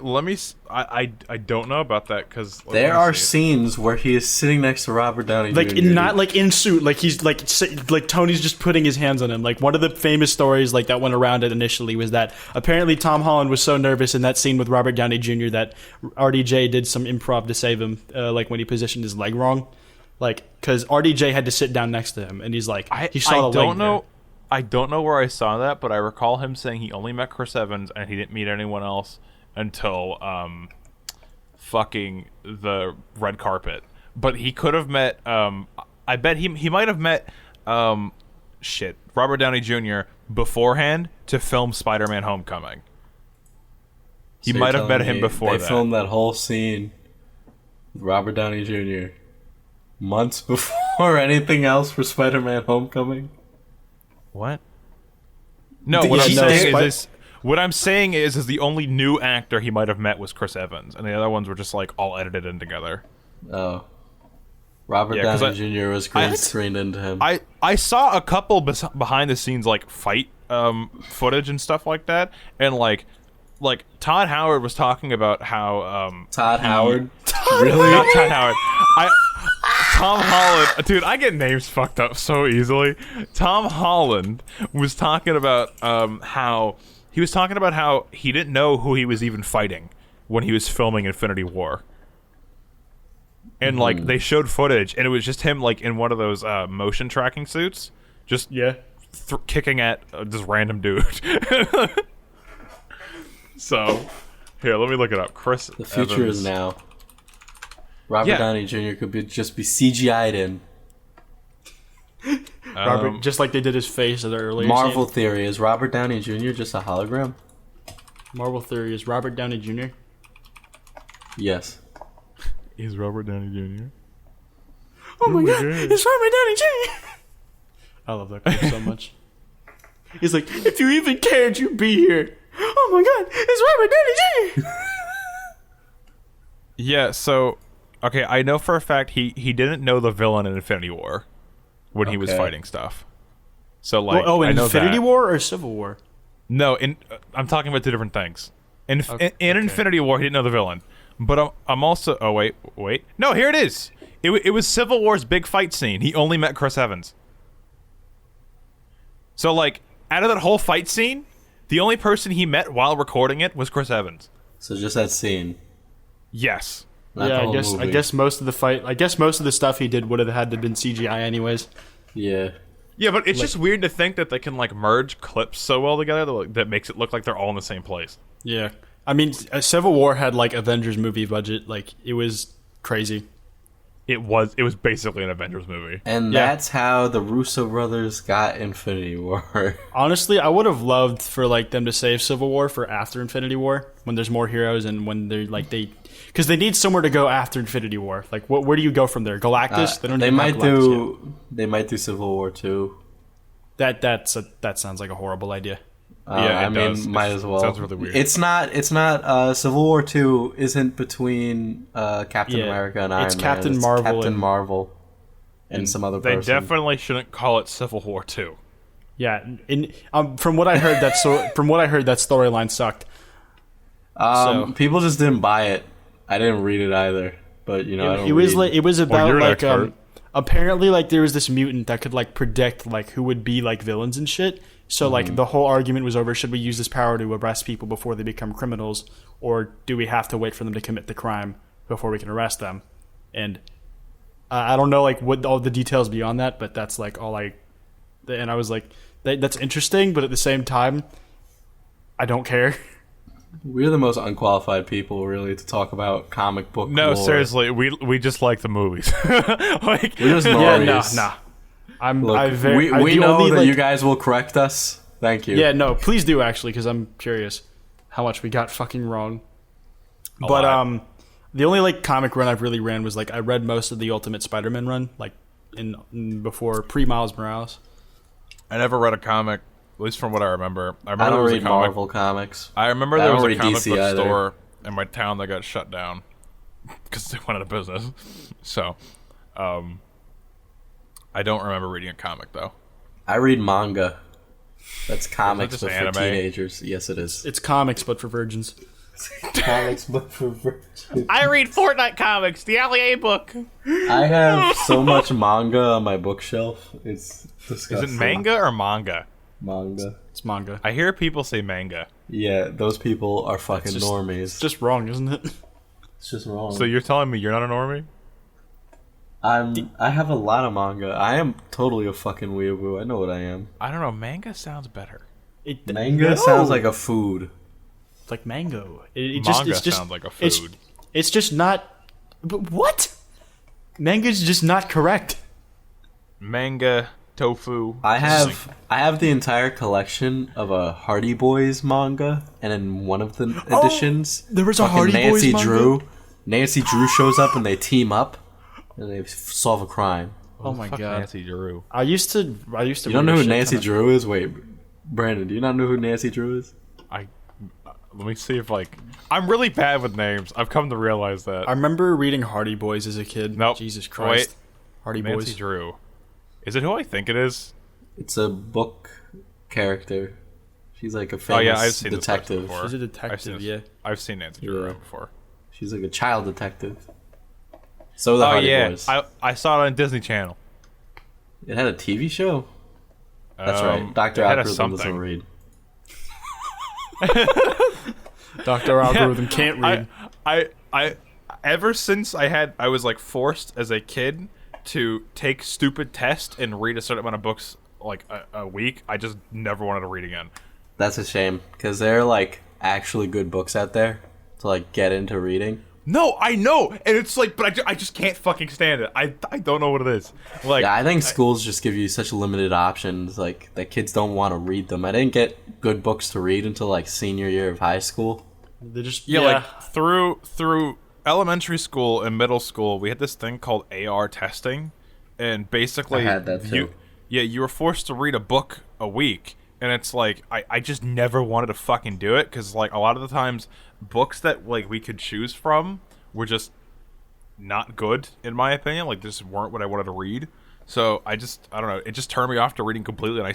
I don't know about that because There are scenes where he is sitting next to Robert Downey Like Jr. not like in suit, like he's like Tony's just putting his hands on him. Like one of the famous stories like that went around it initially was that apparently Tom Holland was so nervous in that scene with Robert Downey Jr. that RDJ did some improv to save him, like when he positioned his leg wrong, like because RDJ had to sit down next to him and he's like he saw the leg don't know. I don't know where I saw that, but I recall him saying he only met Chris Evans and he didn't meet anyone else until fucking the red carpet. But he could have met I bet he might have met Robert Downey Jr. beforehand to film Spider-Man Homecoming. He So might you're have met telling him me before they that. filmed that whole scene with Robert Downey Jr. months before anything else for Spider-Man Homecoming. What? No, Did what I'm he saying know is this. What I'm saying is the only new actor he might have met was Chris Evans, and the other ones were just like all edited in together. Oh. Robert Yeah, 'cause Downey Jr. was green screened into him. I saw a couple behind the scenes like fight footage and stuff like that, and like Todd Howard was talking about how Todd Howard? Really? not Todd Howard. Tom Holland, dude, I get names fucked up so easily. Tom Holland was talking about how he didn't know who he was even fighting when he was filming Infinity War. And like they showed footage and it was just him like in one of those motion tracking suits, just kicking at this random dude. So, here, let me look it up. Chris The future Evans. is now. Robert Downey Jr. could just be CGI'd in. Robert, just like they did his face at the earlier Marvel scene. theory, is Robert Downey Jr. just a hologram? Marvel theory is Robert Downey Jr. Yes. Is Robert Downey Jr. Oh my god, it's Robert Downey Jr. I love that clip so much. He's like, if you even cared, you'd be here. Oh my god, it's Robert Downey Jr. Yeah, so, okay, I know for a fact he didn't know the villain in Infinity War when he was Okay. fighting stuff. So, like, in I know Infinity that. War or Civil War? No, I'm talking about two different things. In Infinity War, he didn't know the villain. But I'm also... Oh, wait. No, here it is. It was Civil War's big fight scene. He only met Chris Evans. So, like, out of that whole fight scene, the only person he met while recording it was Chris Evans. So just that scene. Yes. Not the Yeah, whole I movie. guess most of the stuff he did would have had to been CGI anyways. Yeah. Yeah, but it's just weird to think that they can, like, merge clips so well together that makes it look like they're all in the same place. Yeah. I mean, Civil War had like Avengers movie budget. Like, it was crazy. It was basically an Avengers movie. And Yeah. that's how the Russo brothers got Infinity War. Honestly, I would have loved for like them to save Civil War for after Infinity War, when there's more heroes and when they're like because they need somewhere to go after Infinity War. Like, where do you go from there? Galactus? They don't. They even might have Galactus yet. They might do Civil War 2. That sounds like a horrible idea. Yeah, it I mean, does. might It as well. sounds really weird. It's not. Civil War 2 isn't between Captain Yeah, America and Iron it's Man. Captain Marvel Captain and- Marvel and some other They person. definitely shouldn't call it Civil War 2. Yeah, from what I heard, that storyline sucked. So- People just didn't buy it. I didn't read it either. But you know, I don't It was read. like it was about you're an like expert. apparently like there was this mutant that could like predict like who would be like villains and shit. So like the whole argument was over: should we use this power to arrest people before they become criminals, or do we have to wait for them to commit the crime before we can arrest them? And I don't know like what all the details beyond that, but that's like all I. And I was like, that's interesting, but at the same time, I don't care. We're the most unqualified people, really, to talk about comic book. No, lore. seriously, we just like the movies. Like, We're just Yeah, normies. nah. Look, we know that you guys will correct us. Thank you. Yeah, no, please do actually, because I'm curious how much we got fucking wrong. But lot. the only like comic run I've really ran was like I read most of the Ultimate Spider-Man run, like in before pre-Miles Morales. I never read a comic, at least from what I remember. I I remember there don't was read a comic. Marvel comics. I remember I there don't was a read comic DC book either. store in my town that got shut down because they went out of business. So, I don't remember reading a comic though. I read manga. That's comics, just but anime? for teenagers. Yes, it is. It's comics, but for virgins. Comics, but for virgins. I read Fortnite comics, the LEA book. I have so much manga on my bookshelf. It's Is disgusting. it manga or manga? Manga. It's manga. I hear people say manga. Yeah, those people are fucking just- normies. It's just wrong, isn't it? It's just wrong. So you're telling me you're not a normie? I have a lot of manga. I am totally a fucking weeaboo. I know what I am. I don't know. Manga sounds better. Manga No. sounds like a food. It's like mango. It's Manga just sounds like a it's- food. It's just not. But what? Manga's just not correct. Manga, tofu. I have the entire collection of a Hardy Boys manga, and in one of the editions, there was a fucking Hardy Boys Nancy manga? Drew. Nancy Drew shows up, and they team up, and they solve a crime. Oh my Fuck god. Nancy Drew. I used to. You don't read know a who shit Nancy ton of- Drew is? Wait, Brandon, do you not know who Nancy Drew is? Let me see if I'm really bad with names. I've come to realize that. I remember reading Hardy Boys as a kid. Nope. Jesus Christ. Wait. Hardy Nancy Boys. Drew. Is it who I think it is? It's a book character. She's like a Oh famous yeah, I've seen this person detective. before. She's a I've seen detective, this- yeah. I've seen Nancy Drew Yeah. before. She's like a child detective. So the Oh Hardy yeah, Boys. I saw it on Disney Channel. It had a TV show. That's right. Dr. it had a Algorithm doesn't something. read. Dr. Algorithm can't read. I ever since I was like forced as a kid to take stupid tests and read a certain amount of books like a week, I just never wanted to read again. That's a shame, because there are like actually good books out there to like get into reading. No, I know, and it's like, but I just can't fucking stand it. I don't know what it is. Like, Yeah, I think schools just give you such limited options, like that kids don't want to read them. I didn't get good books to read until like senior year of high school. They just like through elementary school and middle school, we had this thing called AR testing, and basically, I had that too. you were forced to read a book a week, and it's like I just never wanted to fucking do it because like a lot of the times books that like we could choose from were just not good in my opinion. Like, just weren't what I wanted to read. So I don't know. It just turned me off to reading completely, and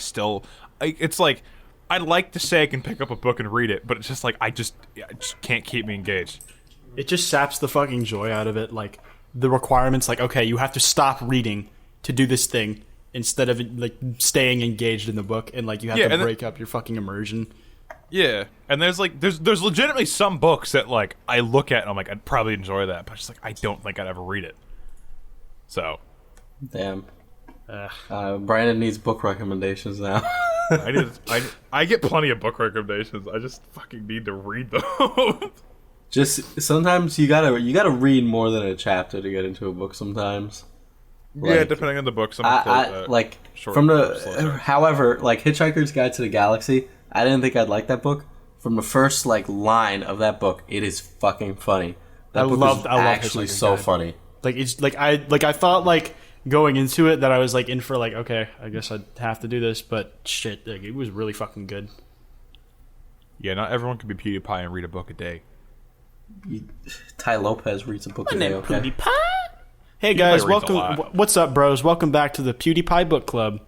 it's like I'd like to say I can pick up a book and read it, but it's just like it just can't keep me engaged. It just saps the fucking joy out of it. Like, the requirements, like, okay, you have to stop reading to do this thing instead of like staying engaged in the book, and like you have to break up your fucking immersion. Yeah, and there's legitimately some books that like I look at and I'm like, I'd probably enjoy that, but just like I don't think I'd ever read it. So, damn. Brandon needs book recommendations now. I get plenty of book recommendations. I just fucking need to read them. Just sometimes you gotta read more than a chapter to get into a book. Sometimes. Yeah, depending on the book. Like from the however, like Hitchhiker's Guide to the Galaxy, I didn't think I'd like that book. From the first like line of that book, it is fucking funny. That book is actually so funny. Like, it's like I thought like going into it that I was like in for like, okay, I guess I'd have to do this, but shit, like, it was really fucking good. Yeah, not everyone can be PewDiePie and read a book a day. Ty Lopez reads a book a day. Okay. PewDiePie. Hey guys, welcome. What's up, bros? Welcome back to the PewDiePie Book Club.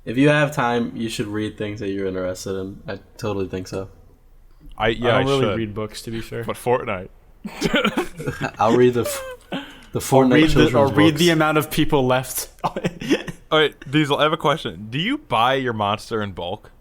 If you have time, you should read things that you're interested in. I totally think so. I don't really read books, to be fair. But Fortnite. I'll read the Fortnite children's books. Read the amount of people left. Alright, Diesel, I have a question. Do you buy your Monster in bulk?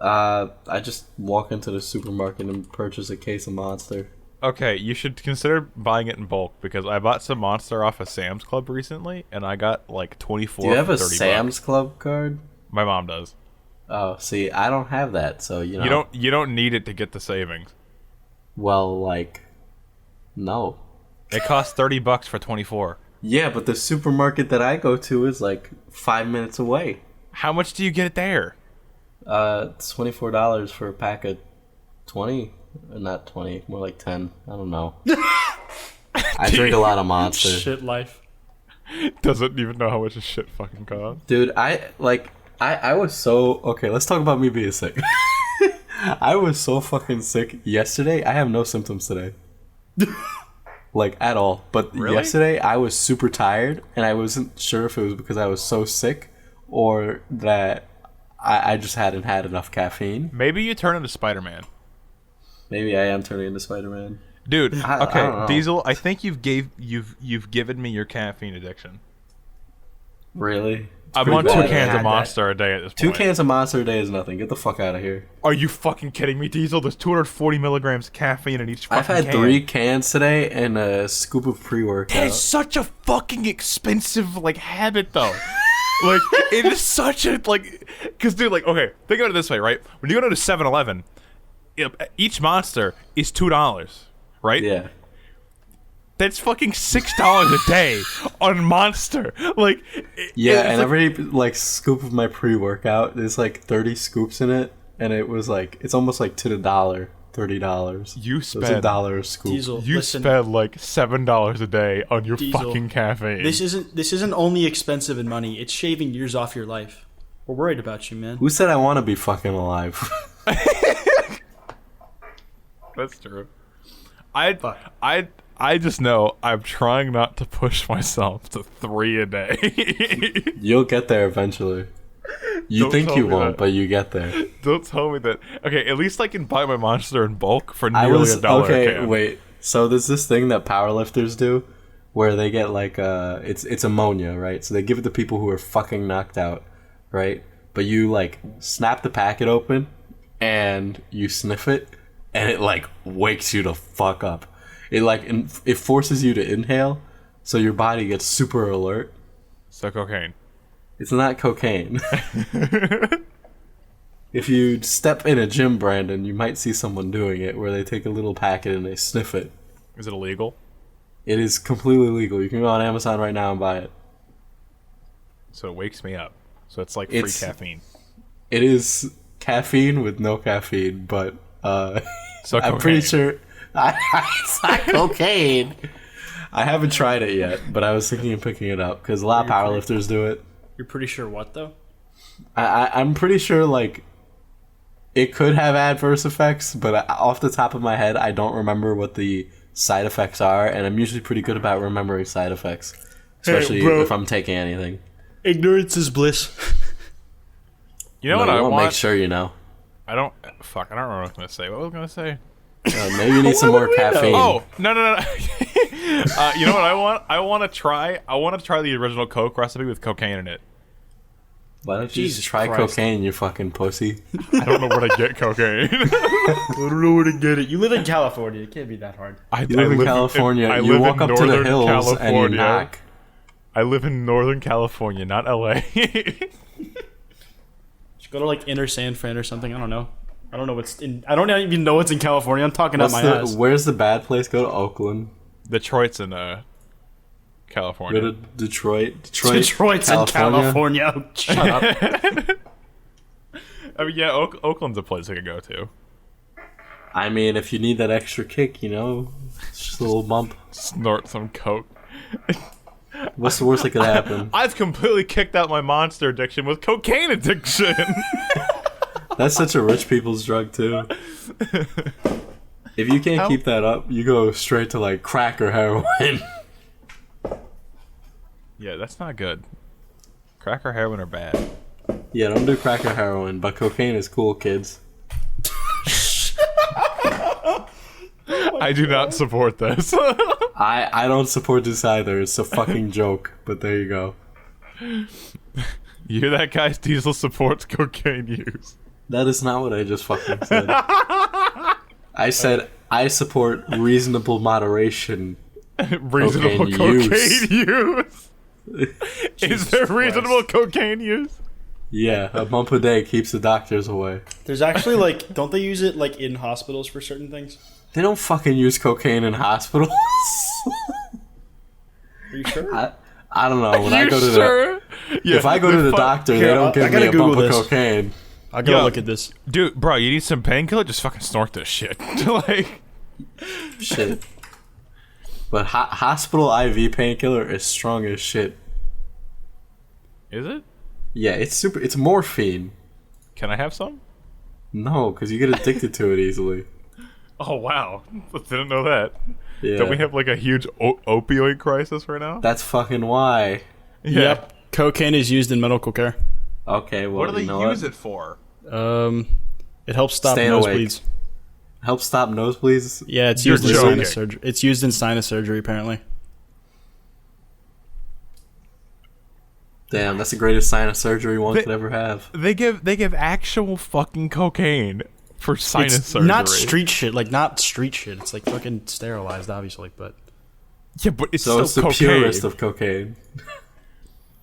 I just walk into the supermarket and purchase a case of Monster. Okay, you should consider buying it in bulk, because I bought some Monster off of Sam's Club recently, and I got like 24 Do you have for a 30 Sam's bucks. Club card? My mom does. Oh, see, I don't have that, so you know. You don't need it to get the savings. Well, like, no. It costs 30 bucks for 24. Yeah, but the supermarket that I go to is like 5 minutes away. How much do you get it there? It's $24 for a pack of 20. Not 20, more like 10. I don't know. I drink a lot of Monster. Shit life. Doesn't even know how much a shit fucking costs. Dude, I was so... Okay, let's talk about me being sick. I was so fucking sick yesterday. I have no symptoms today. Like, at all. But really? Yesterday, I was super tired, and I wasn't sure if it was because I was so sick or that I just hadn't had enough caffeine. Maybe you turn into Spider-Man. Maybe I am turning into Spider-Man. Dude, okay, I don't know. Diesel, I think you've given me your caffeine addiction. Really? I'm on 2 cans of Monster a day at this point. 2 cans of Monster a day is nothing. Get the fuck out of here. Are you fucking kidding me, Diesel? There's 240 milligrams of caffeine in each fucking I've had can. 3 cans today and a scoop of pre-workout. That is such a fucking expensive, like, habit, though. Like, it is such a, like... Because, dude, like, okay, think about it this way, right? When you go to 7-Eleven, each Monster is $2, right? Yeah. That's fucking $6 a day on Monster. Like, yeah, and like, every like scoop of my pre-workout, there's like 30 scoops in it, and it was like it's almost like to the dollar, $30. You spend $1 a scoop. Diesel, you spend like $7 a day on your Diesel, fucking caffeine. This isn't only expensive in money. It's shaving years off your life. We're worried about you, man. Who said I want to be fucking alive? That's true. I just know I'm trying not to push myself to 3 a day. You'll get there eventually. You think you won't, but you get there. Don't tell me that. Okay, at least I can buy my Monster in bulk for nearly $1 okay, a can. Wait. So there's this thing that powerlifters do where they get like it's ammonia, right? So they give it to people who are fucking knocked out, right? But you like snap the packet open and you sniff it and it like wakes you the fuck up. It like it forces you to inhale, so your body gets super alert. So cocaine. It's not cocaine. If you step in a gym, Brandon, you might see someone doing it where they take a little packet and they sniff it. Is it illegal? It is completely legal. You can go on Amazon right now and buy it. So it wakes me up. So it's like free caffeine. It is caffeine with no caffeine, but So I'm pretty sure it's not cocaine. I haven't tried it yet, but I was thinking of picking it up because a lot of powerlifters do it. You're pretty sure what though? I'm pretty sure like it could have adverse effects, but off the top of my head, I don't remember what the side effects are, and I'm usually pretty good about remembering side effects, especially if I'm taking anything. Ignorance is bliss. You know what I want? Make sure you know. I don't remember what I was going to say. What was I going to say? Maybe you need some more caffeine. Oh, no. You know what I want? I want to try the original Coke recipe with cocaine in it. Why don't you Jesus just try Christ. cocaine, you fucking pussy? I don't know where to get cocaine. I don't know where to get it. You live in California. It can't be that hard. You live in California. You walk up to the hills and you knock. I live in Northern California, not LA. Just go to like Inner San Fran or something. I don't know. I don't know what's in. I don't even know what's in California. I'm talking out my ass. Where's the bad place? Go to Oakland. Detroit's in California. Go to Detroit. Detroit's in California. Oh, shut up. I mean, yeah, Oakland's a place I could go to. I mean, if you need that extra kick, you know, it's just a little bump. Snort some coke. What's the worst that could happen? I've completely kicked out my monster addiction with cocaine addiction. That's such a rich people's drug, too. If you can't keep that up, you go straight to, like, crack or heroin. Yeah, that's not good. Crack or heroin are bad. Yeah, don't do crack or heroin, but cocaine is cool, kids. I do not support this. I don't support this either. It's a fucking joke, but there you go. You hear that, guys? Diesel supports cocaine use. That is not what I just fucking said. I said I support reasonable moderation. Reasonable cocaine use? Is there reasonable cocaine use? Yeah, a bump a day keeps the doctors away. There's actually like, don't they use it like in hospitals for certain things? They don't fucking use cocaine in hospitals. Are you sure? I don't know. When I go to if I go to the doctor, they don't give me a bump of cocaine. I gotta look at this. Dude, bro, you need some painkiller? Just fucking snort this shit. Like, shit. But hospital IV painkiller is strong as shit. Is it? Yeah, it's morphine. Can I have some? No, because you get addicted to it easily. Oh, wow. Didn't know that. Yeah. Don't we have like a huge opioid crisis right now? That's fucking why. Yeah. Yep. Cocaine is used in medical care. Okay, well, what do they use it for? It helps stop nosebleeds. Help stop nosebleeds? Yeah, it's used in sinus surgery. It's used in sinus surgery, apparently. Damn, that's the greatest sinus surgery one could ever have. They give actual fucking cocaine for sinus surgery. Not street shit. It's like fucking sterilized, obviously, but yeah, but it's so still it's the purest of cocaine.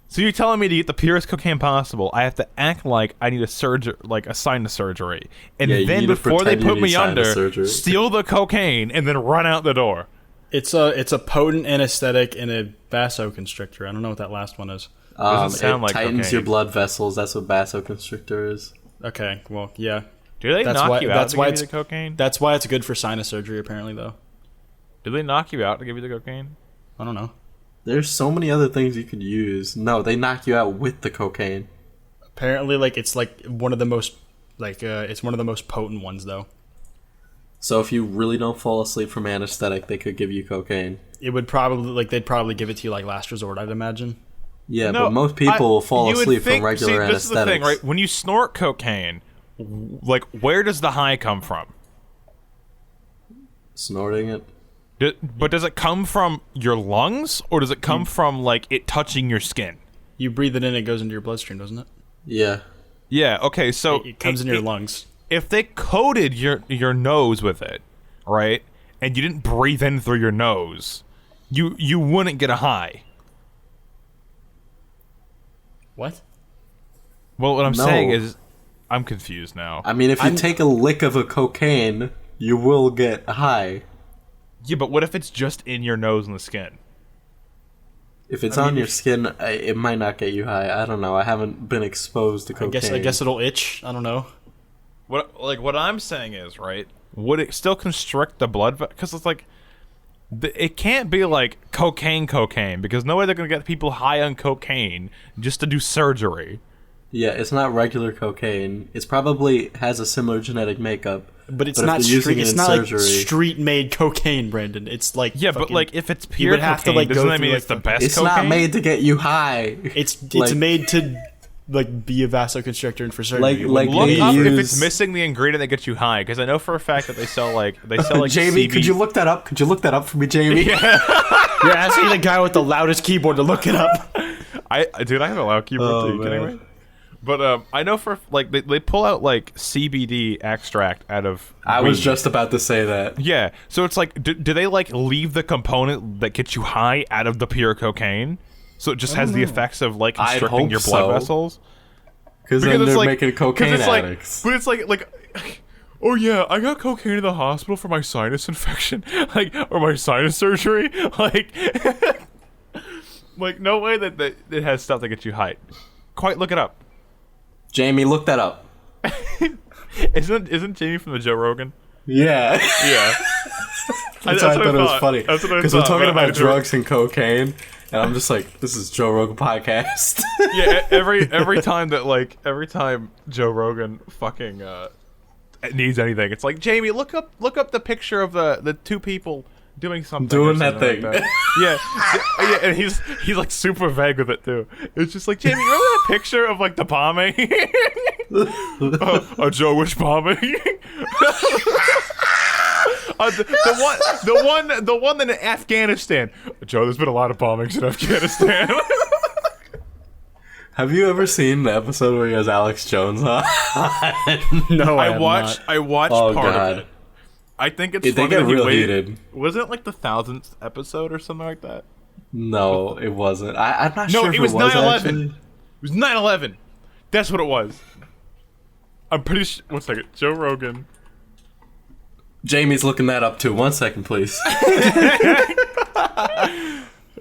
So you're telling me to get the purest cocaine possible, I have to act like I need a sinus surgery, and then before they put me under, steal the cocaine and then run out the door. It's a potent anesthetic and a vasoconstrictor. I don't know what that last one is. Doesn't sound like tightens cocaine. your blood vessels. That's what vasoconstrictor is. Okay, well, yeah. Do they knock you out to give you the cocaine? That's why it's good for sinus surgery, apparently, though. Do they knock you out to give you the cocaine? I don't know. There's so many other things you could use. No, they knock you out with the cocaine. Apparently, it's one of the most it's one of the most potent ones, though. So if you really don't fall asleep from anesthetic, they could give you cocaine. It would probably they'd probably give it to you like last resort, I'd imagine. Yeah, but most people will fall asleep from regular anesthetics. This is the thing, right? When you snort cocaine, like, where does the high come from? Snorting it. But does it come from your lungs, or does it come from, like, it touching your skin? You breathe it in, it goes into your bloodstream, doesn't it? Yeah. Yeah, okay, so... It comes in your lungs. If they coated your nose with it, right, and you didn't breathe in through your nose, you wouldn't get a high. What? Well, what I'm No. saying is, I'm confused now. I mean, if you take a lick of a cocaine, you will get high. Yeah, but what if it's just in your nose and the skin? If it's on your skin, it might not get you high. I don't know. I haven't been exposed to cocaine. I guess it'll itch. I don't know. What I'm saying is, right? Would it still constrict the blood? Because it's like, it can't be like cocaine, because no way they're gonna get people high on cocaine just to do surgery. Yeah, it's not regular cocaine. It's probably has a similar genetic makeup. But it's if not they're using street. it It's in not surgery- like street-made cocaine, Brandon. It's like Yeah, but fucking- like if it's you pure would cocaine, have to like doesn't go that through, mean like, it's the the- best It's cocaine? not made to get you high. It's like- made to like be a vasoconstrictor and for surgery. Like- You like wouldn't Look they up need- if use- it's missing the ingredient that gets you high, because I know for a fact that they sell like Jamie, CB could you look that up? Could you look that up for me, Jamie? You're asking the guy with the loudest keyboard to look it up. Dude, I have a loud keyboard Oh, too. You kidding man. me? But I know for like they pull out like CBD extract out of. I was weed. just about to say that. Yeah, so it's like, do they like leave the component that gets you high out of the pure cocaine, so it just has the effects of like I'd constricting hope your blood so. vessels? Because then Because it's they're like making cocaine it's like, addicts. but it's like, oh yeah, I got cocaine in the hospital for my sinus infection, like, or my sinus surgery, like, like no way that it has stuff that gets you high. Quite look it up. Jamie, look that up. Isn't Jamie from the Joe Rogan? Yeah. Yeah. That's why I thought it was funny. That's what I Because we're thought, talking but I about didn't- drugs and cocaine, and I'm just like, this is Joe Rogan podcast. Yeah, every time Joe Rogan fucking needs anything, it's like, Jamie, look up the picture of the two people doing something. Doing or that something thing. like yeah, and he's like super vague with it too. It's just like, Jamie, remember that picture of like the bombing? Joe, which bombing? The one in Afghanistan. Joe, there's been a lot of bombings in Afghanistan. Have you ever seen the episode where he has Alex Jones on? No, I watched Oh, part God. of it. I think it's They funny get that he real waited. heated. Wasn't it like the 1000th episode or something like that? No, it wasn't. I'm not No, sure if it was 9/11. actually. It was 9/11. That's what it was. I'm pretty sure. One second, Joe Rogan. Jamie's looking that up too. 1 second, please.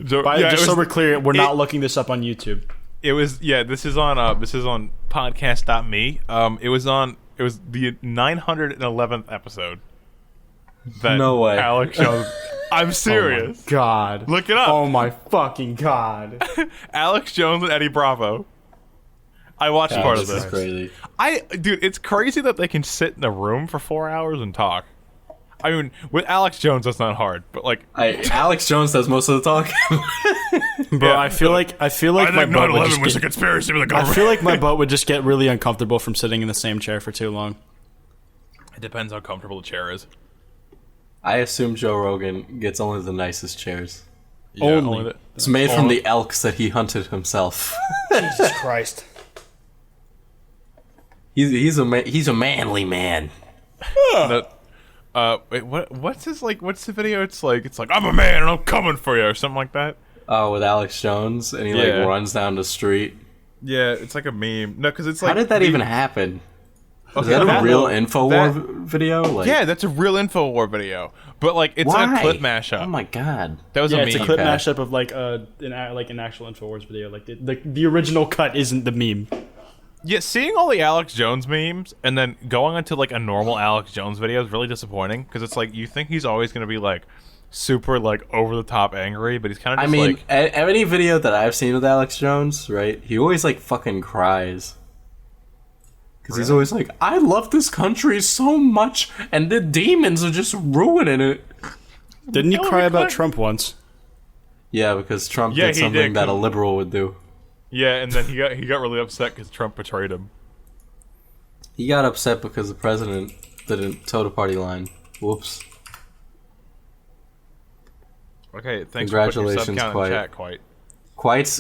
Joe, Just so we're clear, we're it- not looking this up on YouTube. It was This is on podcast.me. It was the 911th episode. That No way. Alex Jones. I'm serious. God. Look it up. Oh my fucking God. Alex Jones and Eddie Bravo. I watched part of this this. is crazy. Dude, it's crazy that they can sit in a room for 4 hours and talk. I mean, with Alex Jones, that's not hard, but like, Alex Jones does most of the talking. Bro, Yeah. I feel like my butt would just get, conspiracy with the I feel like my butt would just get really uncomfortable from sitting in the same chair for too long. It depends how comfortable the chair is. I assume Joe Rogan gets only the nicest chairs. Yeah, Only. It's made from the elks that he hunted himself. Jesus Christ. He's a manly man. Wait, what's the video? It's like I'm a man and I'm coming for you or something like that. Oh, with Alex Jones, and he Yeah. like runs down the street. Yeah, it's like a meme. No, because it's like, How did that even happen? Is Okay, that a that- real Infowar that- video? Like, Yeah, that's a real Infowar video, but like it's why? a clip mashup. Oh my god. That was Yeah, a it's a meme. clip Okay. mashup of like an actual Infowars video. Like the original cut isn't the meme. Yeah, seeing all the Alex Jones memes and then going into like a normal Alex Jones video is really disappointing because it's like you think he's always gonna be like super like over the top angry, but he's kind of I just mean, like any video that I've seen with Alex Jones, right? He always like fucking cries. Because he's always like, I love this country so much, and the demons are just ruining it. Didn't you Hillary cry about Clinton. Trump once? Yeah, because Trump Yeah, did he something did, that a 'cause- liberal would do. yeah, and then he got really upset because Trump betrayed him. He got upset because the president didn't toe the party line. Whoops. Okay, thanks for putting your sub Congratulations, count in Quite. chat, Quite.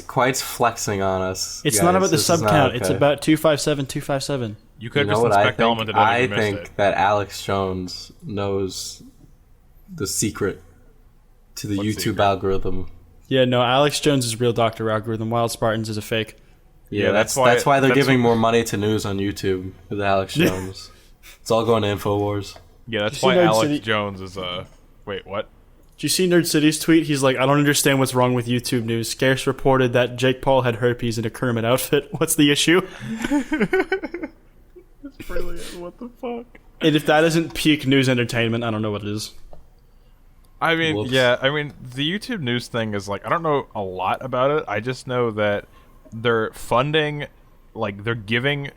Quite's flexing on us. It's guys. not about the This is sub not count. It's okay. about 257. You could You have know just what I inspect element think? and I even missed think it. that Alex Jones knows the secret to the What YouTube secret? algorithm. Yeah, no, Alex Jones is real Dr. Algorithm. Wild Spartans is a fake. Yeah, that's why they're giving more money to news on YouTube with Alex Jones. It's all going to InfoWars. Yeah, that's You why see Nerd Alex City- Jones is wait, what? Did you see Nerd City's tweet? He's like, I don't understand what's wrong with YouTube news. Scarce reported that Jake Paul had herpes in a Kermit outfit. What's the issue? It's brilliant. What the fuck? And if that isn't peak news entertainment, I don't know what it is. I mean, Whoops. yeah, I mean, the YouTube news thing is like, I don't know a lot about it. I just know that they're funding, like, they're giving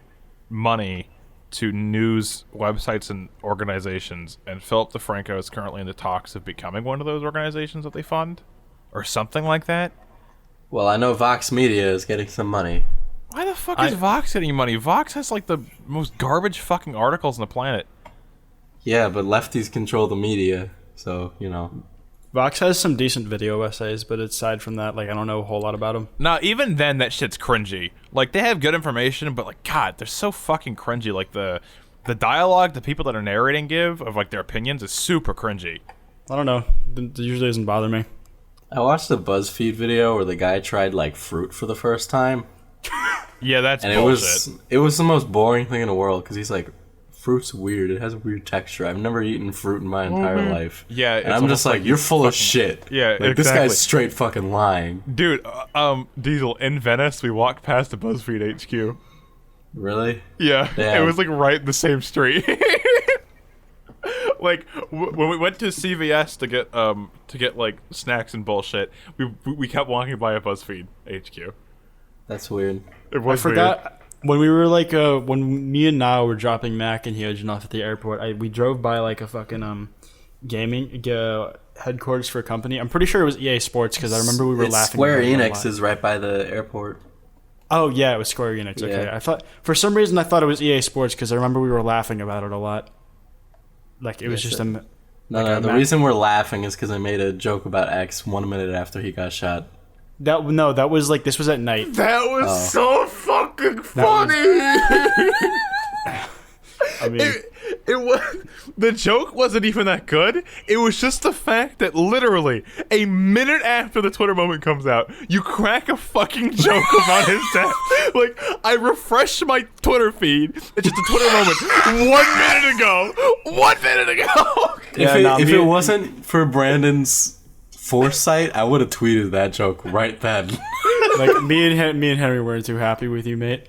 money to news websites and organizations, and Philip DeFranco is currently in the talks of becoming one of those organizations that they fund, or something like that. Well, I know Vox Media is getting some money. Why the fuck is Vox getting money? Vox has, like, the most garbage fucking articles on the planet. Yeah, but lefties control the media, so, you know. Vox has some decent video essays, but aside from that, like, I don't know a whole lot about them. Nah, even then, that shit's cringy. Like, they have good information, but, like, God, they're so fucking cringy. Like, the dialogue the people that are narrating give of, like, their opinions is super cringy. I don't know. It usually doesn't bother me. I watched a BuzzFeed video where the guy tried, like, fruit for the first time. Yeah, that's And bullshit. it was the most boring thing in the world, because he's like, fruit's weird. It has a weird texture. I've never eaten fruit in my entire life. Yeah, and it's I'm just almost like, you're full of shit. Yeah, like, this exactly. guy's straight fucking lying. Dude, Diesel, in Venice, we walked past the BuzzFeed HQ. Really? Yeah, Damn. it was, like, right in the same street. Like, when we went to CVS to get like, snacks and bullshit, we kept walking by a BuzzFeed HQ. That's weird. It I was forgot when we were like when me and Nao were dropping Mac and Hyojin off at the airport. We drove by like a fucking gaming headquarters for a company. I'm pretty sure it was EA Sports because I remember we were laughing. Square about it a Enix lot. is right by the airport. Oh yeah, it was Square Enix. Okay, Yeah. I thought for some reason I thought it was EA Sports because I remember we were laughing about it a lot. Like it was Yes, just No, like the reason we're laughing is because I made a joke about X 1 minute after he got shot. that was like this was at night. That was so fucking funny. I mean, It was the joke wasn't even that good. It was just the fact that literally a minute after the Twitter moment comes out, you crack a fucking joke about his death. Like I refreshed my Twitter feed. It's just a Twitter moment. 1 minute ago. 1 minute ago. If it wasn't for Brandon's foresight, I would have tweeted that joke right then. like me and Henry weren't too happy with you, mate.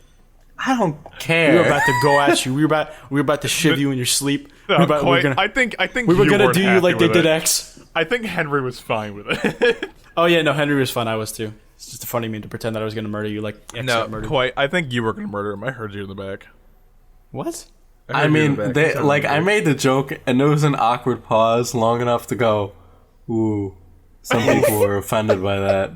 I don't We care. were about to go at you. We were about to shiv you in your sleep. No, we were gonna, I think we were you gonna weren't do you happy like they with did it. X. I think Henry was fine with it. Oh yeah, no, Henry was fun. I was too. It's just a funny meme to pretend that I was gonna murder you like X got murdered. quite. I think you were gonna murder him. I heard you in the back. What? I mean, I made the joke, and there was an awkward pause long enough to go, ooh, some people were offended by that.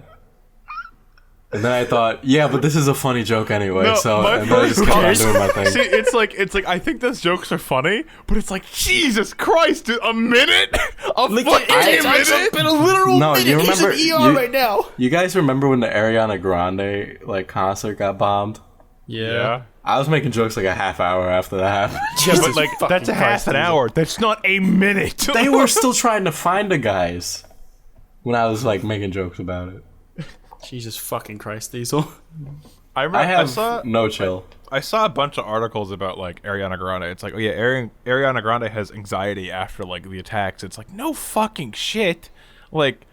And then I thought, yeah, but this is a funny joke anyway, and then I just kept on doing my thing. See, it's like I think those jokes are funny, but it's like Jesus Christ, dude, a minute, a fucking minute. been a literal No, you remember? right now. You guys remember when the Ariana Grande concert got bombed? Yeah, I was making jokes like a half hour after that happened. but like that's a half an hour. That's not a minute. They were still trying to find the guys when I was like making jokes about it. Jesus fucking Christ, Diesel. I remember. I saw have no chill. I saw a bunch of articles about like Ariana Grande. It's like, oh yeah, Ariana Grande has anxiety after like the attacks. It's like no fucking shit. Like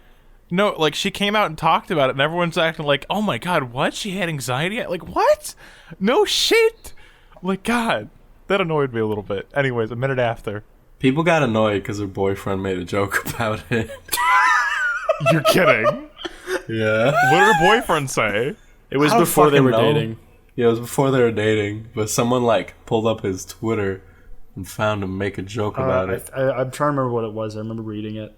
no, like she came out and talked about it, and everyone's acting like, oh my god, what? She had anxiety? Like what? No shit. Like God, that annoyed me a little bit. Anyways, a minute after. People got annoyed because her boyfriend made a joke about it. You're kidding. Yeah. What did her boyfriend say? It was I don't before they fucking were know. dating. Yeah, it was before they were dating, but someone like pulled up his Twitter and found him make a joke about it. I'm trying to remember what it was. I remember reading it.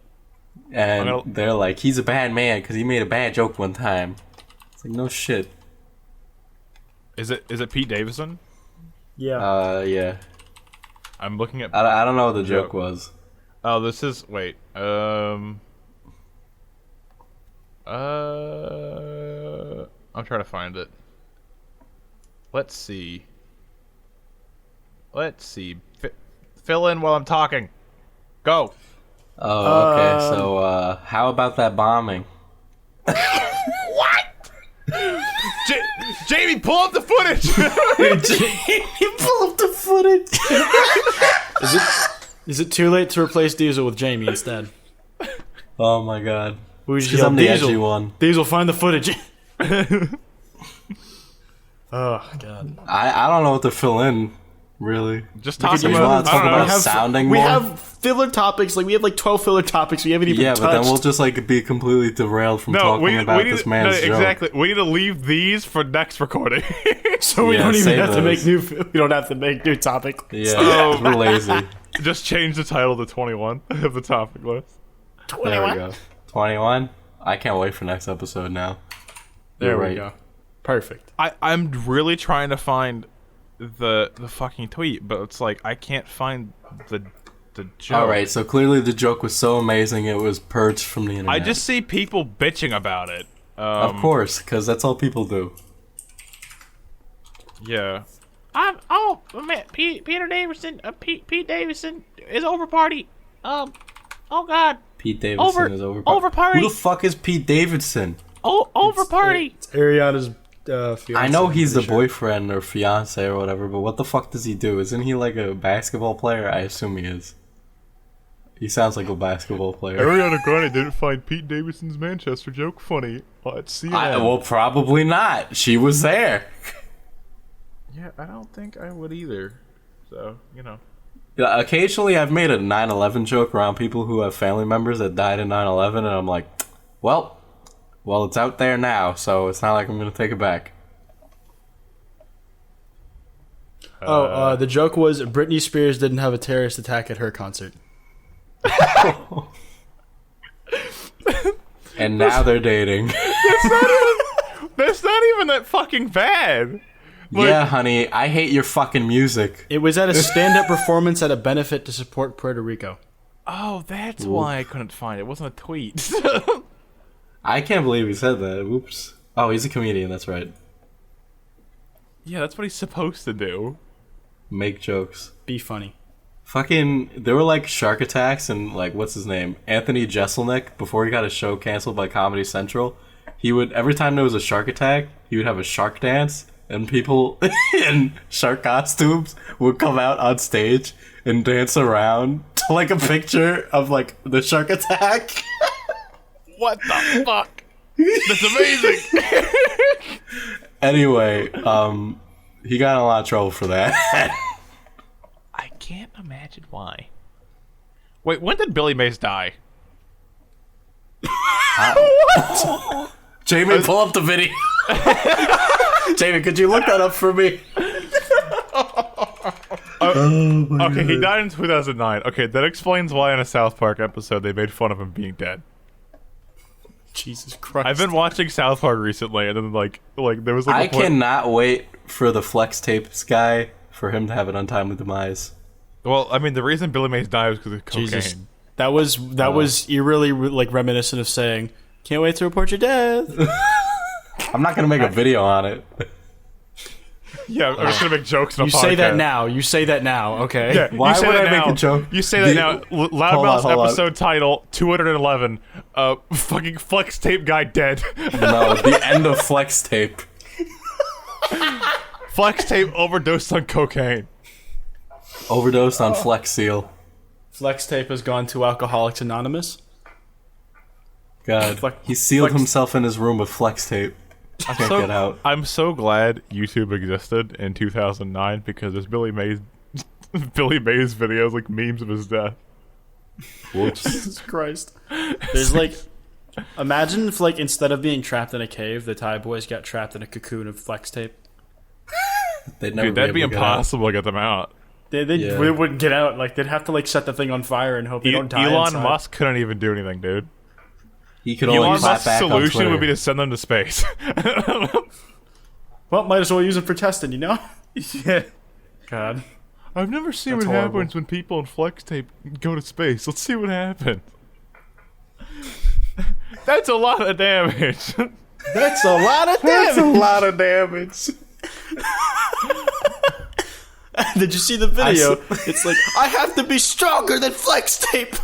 And they're like, he's a bad man because he made a bad joke one time. It's like, no shit. Is it Pete Davidson? Yeah. Yeah. I'm looking at. I don't know what the joke was. Oh, this is wait. I'm trying to find it. Let's see. Fill in while I'm talking. Go. Oh, okay. So, how about that bombing? What? Jamie, pull up the footage. You pull up the footage. Is it too late to replace Diesel with Jamie instead? Oh my god. Who's Because I'm the edgy one. Diesel, find the footage. Oh god. I don't know what to fill in, really. Just We talk could use about. talk I don't know. about sounding we more. have filler topics. Like we have like 12 filler topics we haven't even Yeah, touched. but then we'll just like be completely derailed from No, talking about need this man's joke. exactly. We need to leave these for next recording. so we Yeah, don't even save have to those. make new. We don't have to make new topic. Yeah, Oh. we're lazy. Just change the title to 21 of the topic list. There we go. 21. I can't wait for next episode now. There You're we right. go. Perfect. I'm really trying to find the fucking tweet, but it's like I can't find the joke. All right, so clearly the joke was so amazing it was purged from the internet. I just see people bitching about it. of course, because that's all people do. Yeah. Man, Peter Davison, Pete Davison is over party. Oh God, Pete Davidson is over. over party. Who the fuck is Pete Davidson? Over party. It's Ariana's fiance. I know he's the I'm pretty boyfriend or fiance or whatever, but what the fuck does he do? Isn't he like a basketball player? I assume he is. He sounds like a basketball player. Ariana Grande didn't find Pete Davidson's Manchester joke funny. Let's see that. Well, probably not. She was there. Yeah, I don't think I would either. So, Yeah, occasionally I've made a 9/11 joke around people who have family members that died in 9/11, and I'm like, well, it's out there now, so it's not like I'm gonna take it back. The joke was Britney Spears didn't have a terrorist attack at her concert. And now they're dating. That's not even that fucking bad. Like, Yeah, honey, I hate your fucking music. It was at a stand-up performance at a benefit to support Puerto Rico. oh, that's why I couldn't find it. It wasn't a tweet. I can't believe he said that. Oops. Oh, he's a comedian, that's right. Yeah, that's what he's supposed to do. Make jokes. Be funny. Fucking, there were like shark attacks and like, what's his name? Anthony Jeselnik, before he got his show canceled by Comedy Central, he would, every time there was a shark attack, he would have a shark dance, and people in shark costumes would come out on stage and dance around to like a picture of like the shark attack. What the fuck? That's amazing. Anyway, he got in a lot of trouble for that. I can't imagine why. Wait, when did Billy Mays die? Jamie, pull up the video. Jamie, could you look that up for me? Okay, he died in 2009. Okay, that explains why in a South Park episode they made fun of him being dead. Jesus Christ. I've been watching South Park recently, and then like there was like I a point- cannot wait for the Flex Tapes guy for him to have an untimely demise. Well, I mean, the reason Billy Mays died was because of cocaine. Jesus. That was eerily like reminiscent of saying, "Can't wait to report your death." I'm not gonna make a video on it. Yeah, I'm just gonna make jokes on a You podcast. say that now. You say that now. Okay. Yeah, Why you say would that I make now. a joke? You say that now. Loudmouth's hold on. episode title 211. Fucking flex tape guy dead. No, the end of Flex Tape. Flex tape overdosed on cocaine. Overdosed on Flex Seal. Flex Tape has gone to Alcoholics Anonymous. God, he sealed himself in his room with Flex Tape. Can't get out. I'm so glad YouTube existed in 2009 because there's Billy Mays videos like memes of his death. Jesus Christ. There's like, imagine if like instead of being trapped in a cave, the Thai boys got trapped in a cocoon of Flex Tape. They'd never Dude, that'd be able to get out. impossible to get them out. They Yeah. wouldn't get out. Like they'd have to like set the thing on fire and hope they don't die. Elon inside. Musk couldn't even do anything, dude. He could only Elon clap Musk's back on solution Twitter. would be to send them to space. Well, might as well use it for testing, you know? Yeah. God. I've never seen That's what horrible. happens when people in flex tape go to space. Let's see what happens. That's a lot of damage. That's a lot of That's a lot of damage. Did you see the video? It's like, I have to be stronger than Flex Tape.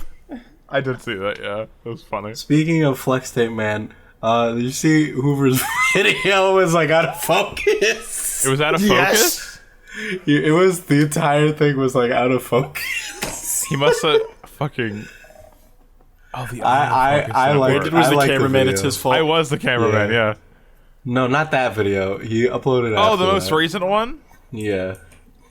I did see that, yeah. It was funny. Speaking of Flex Tape, man, Did you see Hoover's video was like out of focus? It was out of focus? It was, the entire thing was like out of focus. He must have fucking... Oh, the I like It was I the like cameraman. video. It's his fault. I was the cameraman, yeah. No, not that video. He uploaded Oh, after the most that. recent one? Yeah.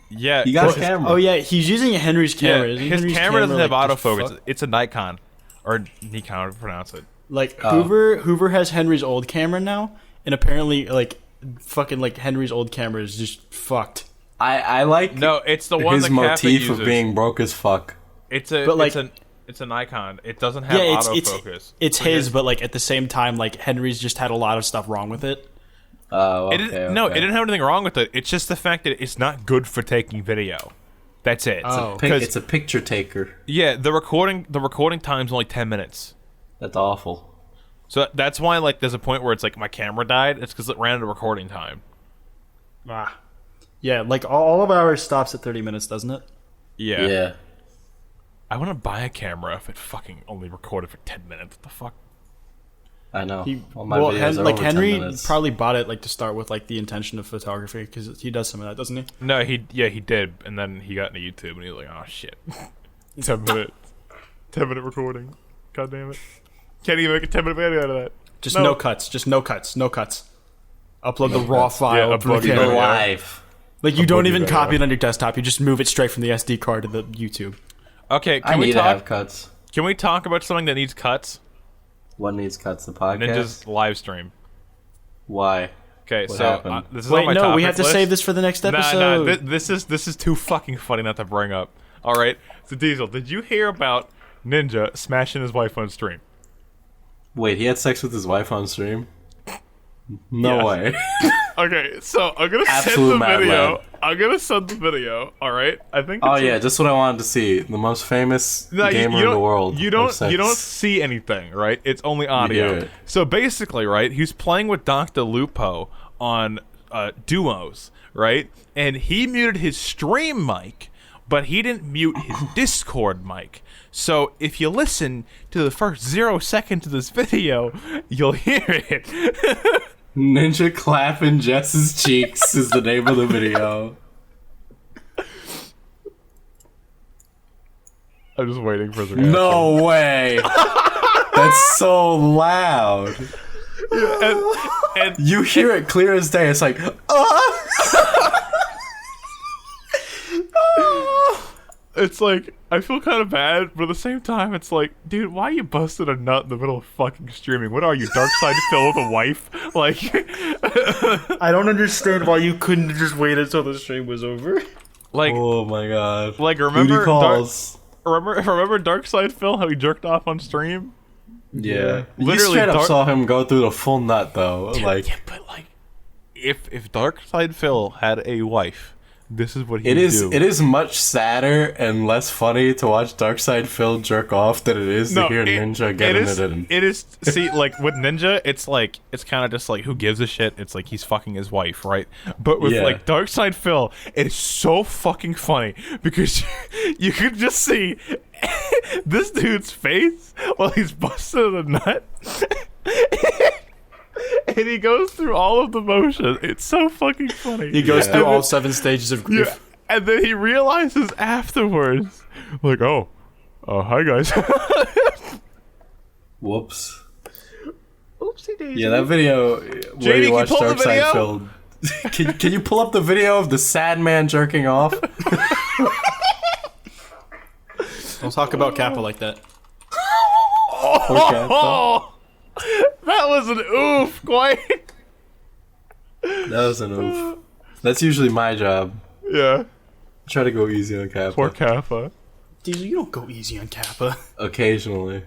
Yeah. He got his camera. Oh yeah, he's using a Henry's Yeah, camera. Isn't his Henry's camera doesn't have like, just autofocus. fuck- It's a Nikon. Or Nikon, however you pronounce it. Like Oh. Hoover has Henry's old camera now, and apparently like fucking like Henry's old camera is just fucked. I like No, it's the one his the Kappa motif uses. of being broke as fuck. It's a, But, like- it's a Nikon. It doesn't have Yeah, autofocus. it's his, but like at the same time, like Henry's just had a lot of stuff wrong with it. Oh, It okay, didn't, No, it okay. didn't have anything wrong with it. It's just the fact that it's not good for taking video. That's it. Oh. It's a picture taker. Yeah, the recording time's only 10 minutes. That's awful. So that's why like there's a point where it's like my camera died. It's because it ran out of recording time. Yeah, like all of ours stops at 30 minutes, doesn't it? Yeah. Yeah. I want to buy a camera if it fucking only recorded for 10 minutes. What the fuck? I know. He, All my well, videos are like over 10 Henry minutes. probably bought it like to start with like the intention of photography because he does some of that, doesn't he? No, he did, and then he got into YouTube and he was like, oh shit, 10 minutes, 10-minute recording. God damn it, can't even make a 10-minute video out of that. Just no cuts, no cuts. Upload the raw file Yeah, through the upload the camera. video. live. Like you don't Upload even the copy video. it on your desktop. You just move it straight from the SD card to the YouTube. Okay, I can we need to have talk? cuts. Can we talk about something that needs cuts? What needs cuts? The podcast? Ninja's live stream. What Okay, What so happened? this is on Wait, my no, we topic have to list. save this for the next Nah, episode. this is too fucking funny not to bring up. All right, so Diesel, did you hear about Ninja smashing his wife on stream? Wait, he had sex with his wife on stream? No Yes. way. Okay, so I'm gonna Absolute send the mad video. lad. I'm gonna send the video. All right, I think. Oh it's yeah, just what I wanted to see. The most famous No, gamer in the world. You of don't. sex. You don't see anything, right? It's only hear audio. it. So basically, right, he's playing with Dr. Lupo on duos, right? And he muted his stream mic, but he didn't mute his Discord mic. So if you listen to the first 0 seconds of this video, you'll hear it. Ninja clapping Jess's cheeks is the name of the video. I'm just waiting for the reaction. No way. That's so loud. And You hear it clear as day. It's like, it's like, I feel kind of bad, but at the same time, it's like, dude, why are you busting a nut in the middle of fucking streaming? What are you, Dark Side Phil with a wife? Like, I don't understand why you couldn't just wait until the stream was over. like, oh my god. like Booty remember, calls. remember Dark Side Phil, how he jerked off on stream? Yeah. You Literally straight up dark- saw him go through the full nut though. Like, Yeah, but like, if Dark Side Phil had a wife, this is what he it would is do. it is much sadder and less funny to watch Darkside Phil jerk off than it is to hear Ninja getting it in. It is. See, like with Ninja, it's kind of just like, who gives a shit? It's like he's fucking his wife, right? But with Yeah. like Darkside Phil, it is so fucking funny because you can just see this dude's face while he's busting a nut. And he goes through all of the motion. It's so fucking funny. He goes Yeah. through all 7 stages of grief. Yeah, and then he realizes afterwards, like, oh, hi guys. Whoops. Oopsie daisy. Yeah, that video where JD, you can you watch pull the Darkside video? Phil. Can you pull up the video of the sad man jerking off? Don't talk about Kappa like that. Poor cat, though. Oh, that was an oof, quite. That was an oof. That's usually my job. Yeah, Try to go easy on Kappa. poor Kappa. Diesel, you don't go easy on Kappa. Occasionally.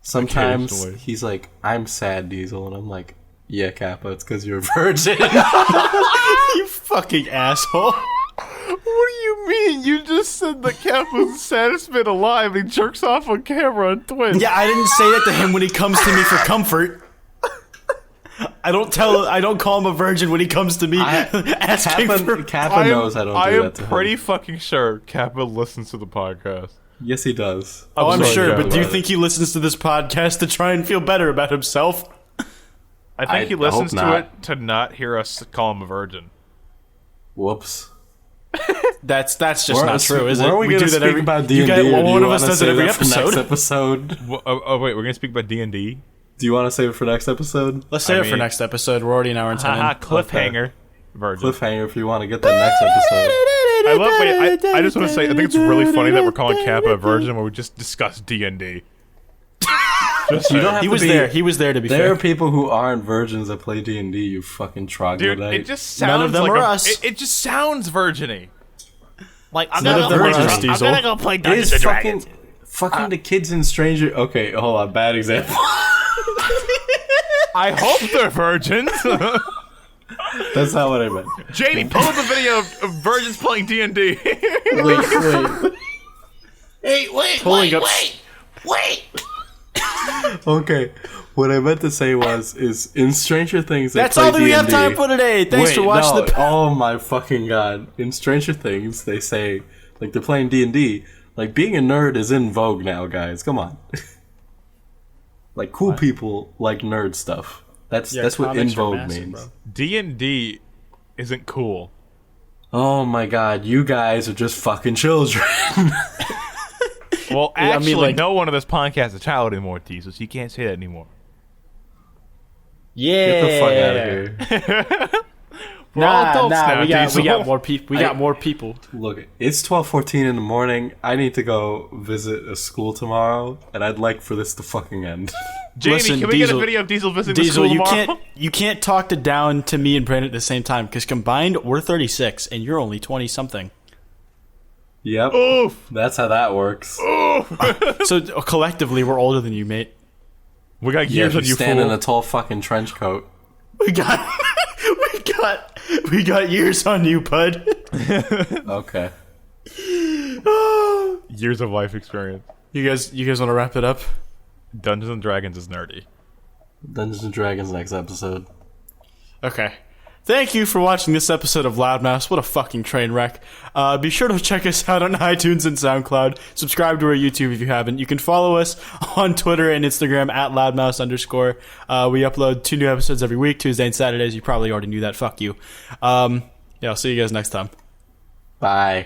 Sometimes Occasionally. he's like, I'm sad, Diesel, and I'm like, yeah, Kappa, it's because you're a virgin. You fucking asshole. What do you mean? You just said that Kappa's the saddest man alive and he jerks off on camera on Twitch. Yeah, I didn't say that to him when he comes to me for comfort. I don't call him a virgin when he comes to me asking for. Kappa knows I don't do I am that to pretty him. fucking sure Kappa listens to the podcast. Yes, he does. Oh, I'm sorry sure, to but hear do you about think he listens to this podcast to try and feel better about himself? I think he I listens hope to not. it to not hear us call him a virgin. Whoops. That's just not true, is it? Were we gonna do that speak every. about You D&D, guys, or do one you of us wanna does it save every that for next episode. episode? Wait, we're gonna speak about D&D? Do you want to save it for next episode? Let's save I it for mean- next episode. We're already an hour and 10 in. Haha, cliffhanger. Virgin. Cliffhanger if you want to get that next episode. I love. Wait, I just want to say, I think it's really funny that we're calling Kappa a virgin when we just discussed D&D. You don't have He to was be, there. He was there to be There fair. are people who aren't virgins that play D&D. You fucking troglodyte. Dude, it just sounds None of them like are a, us. It just sounds virgin-y. Like, I'm None gonna of go them play. are us, I'm Diesel. gonna go play It Dungeons is and fucking, Dragons. fucking the kids in Stranger. Okay, hold on. Bad example. I hope they're virgins. That's not what I meant. JD, pull up a video of virgins playing D&D. Wait. Hey, wait, Pulling up- wait. Okay, what I meant to say is in Stranger Things. They That's play all that we have D&D. time for today. Thanks Wait, for watching no. the. Oh my fucking god! In Stranger Things, they say like they're playing D&D. Like being a nerd is in vogue now, guys. Come on. Like cool people like nerd stuff. That's Yeah, what in comics are vogue massive, means. bro. D&D isn't cool. Oh my god, you guys are just fucking children. Well, I mean, actually, like- no one of this podcast is a child anymore, Diesel, so you can't say that anymore. Yeah. Get the fuck out of here. We're all Nah, adults nah. now, We got Diesel. more people. We got more people. Look, it's 12:14 in the morning. I need to go visit a school tomorrow, and I'd like for this to fucking end. Jamie, Listen, can we get a Diesel- video of Diesel visiting the Diesel, school you tomorrow? can't talk down to me and Brandon at the same time because combined we're 36 and you're only 20 something. Yep, Oof. that's how that works. So collectively we're older than you, mate. We got Yeah, years if on you you, stand in fool. a tall fucking trench coat. We got we got years on you, bud. Okay. Years of life experience. You guys want to wrap it up? Dungeons and Dragons is nerdy. Dungeons and Dragons next episode. Okay. Thank you for watching this episode of Loudmouse. What a fucking train wreck. Be sure to check us out on iTunes and SoundCloud. Subscribe to our YouTube if you haven't. You can follow us on Twitter and Instagram at loudmouse_. We upload 2 new episodes every week, Tuesday and Saturdays. You probably already knew that. Fuck you. Yeah, I'll see you guys next time. Bye.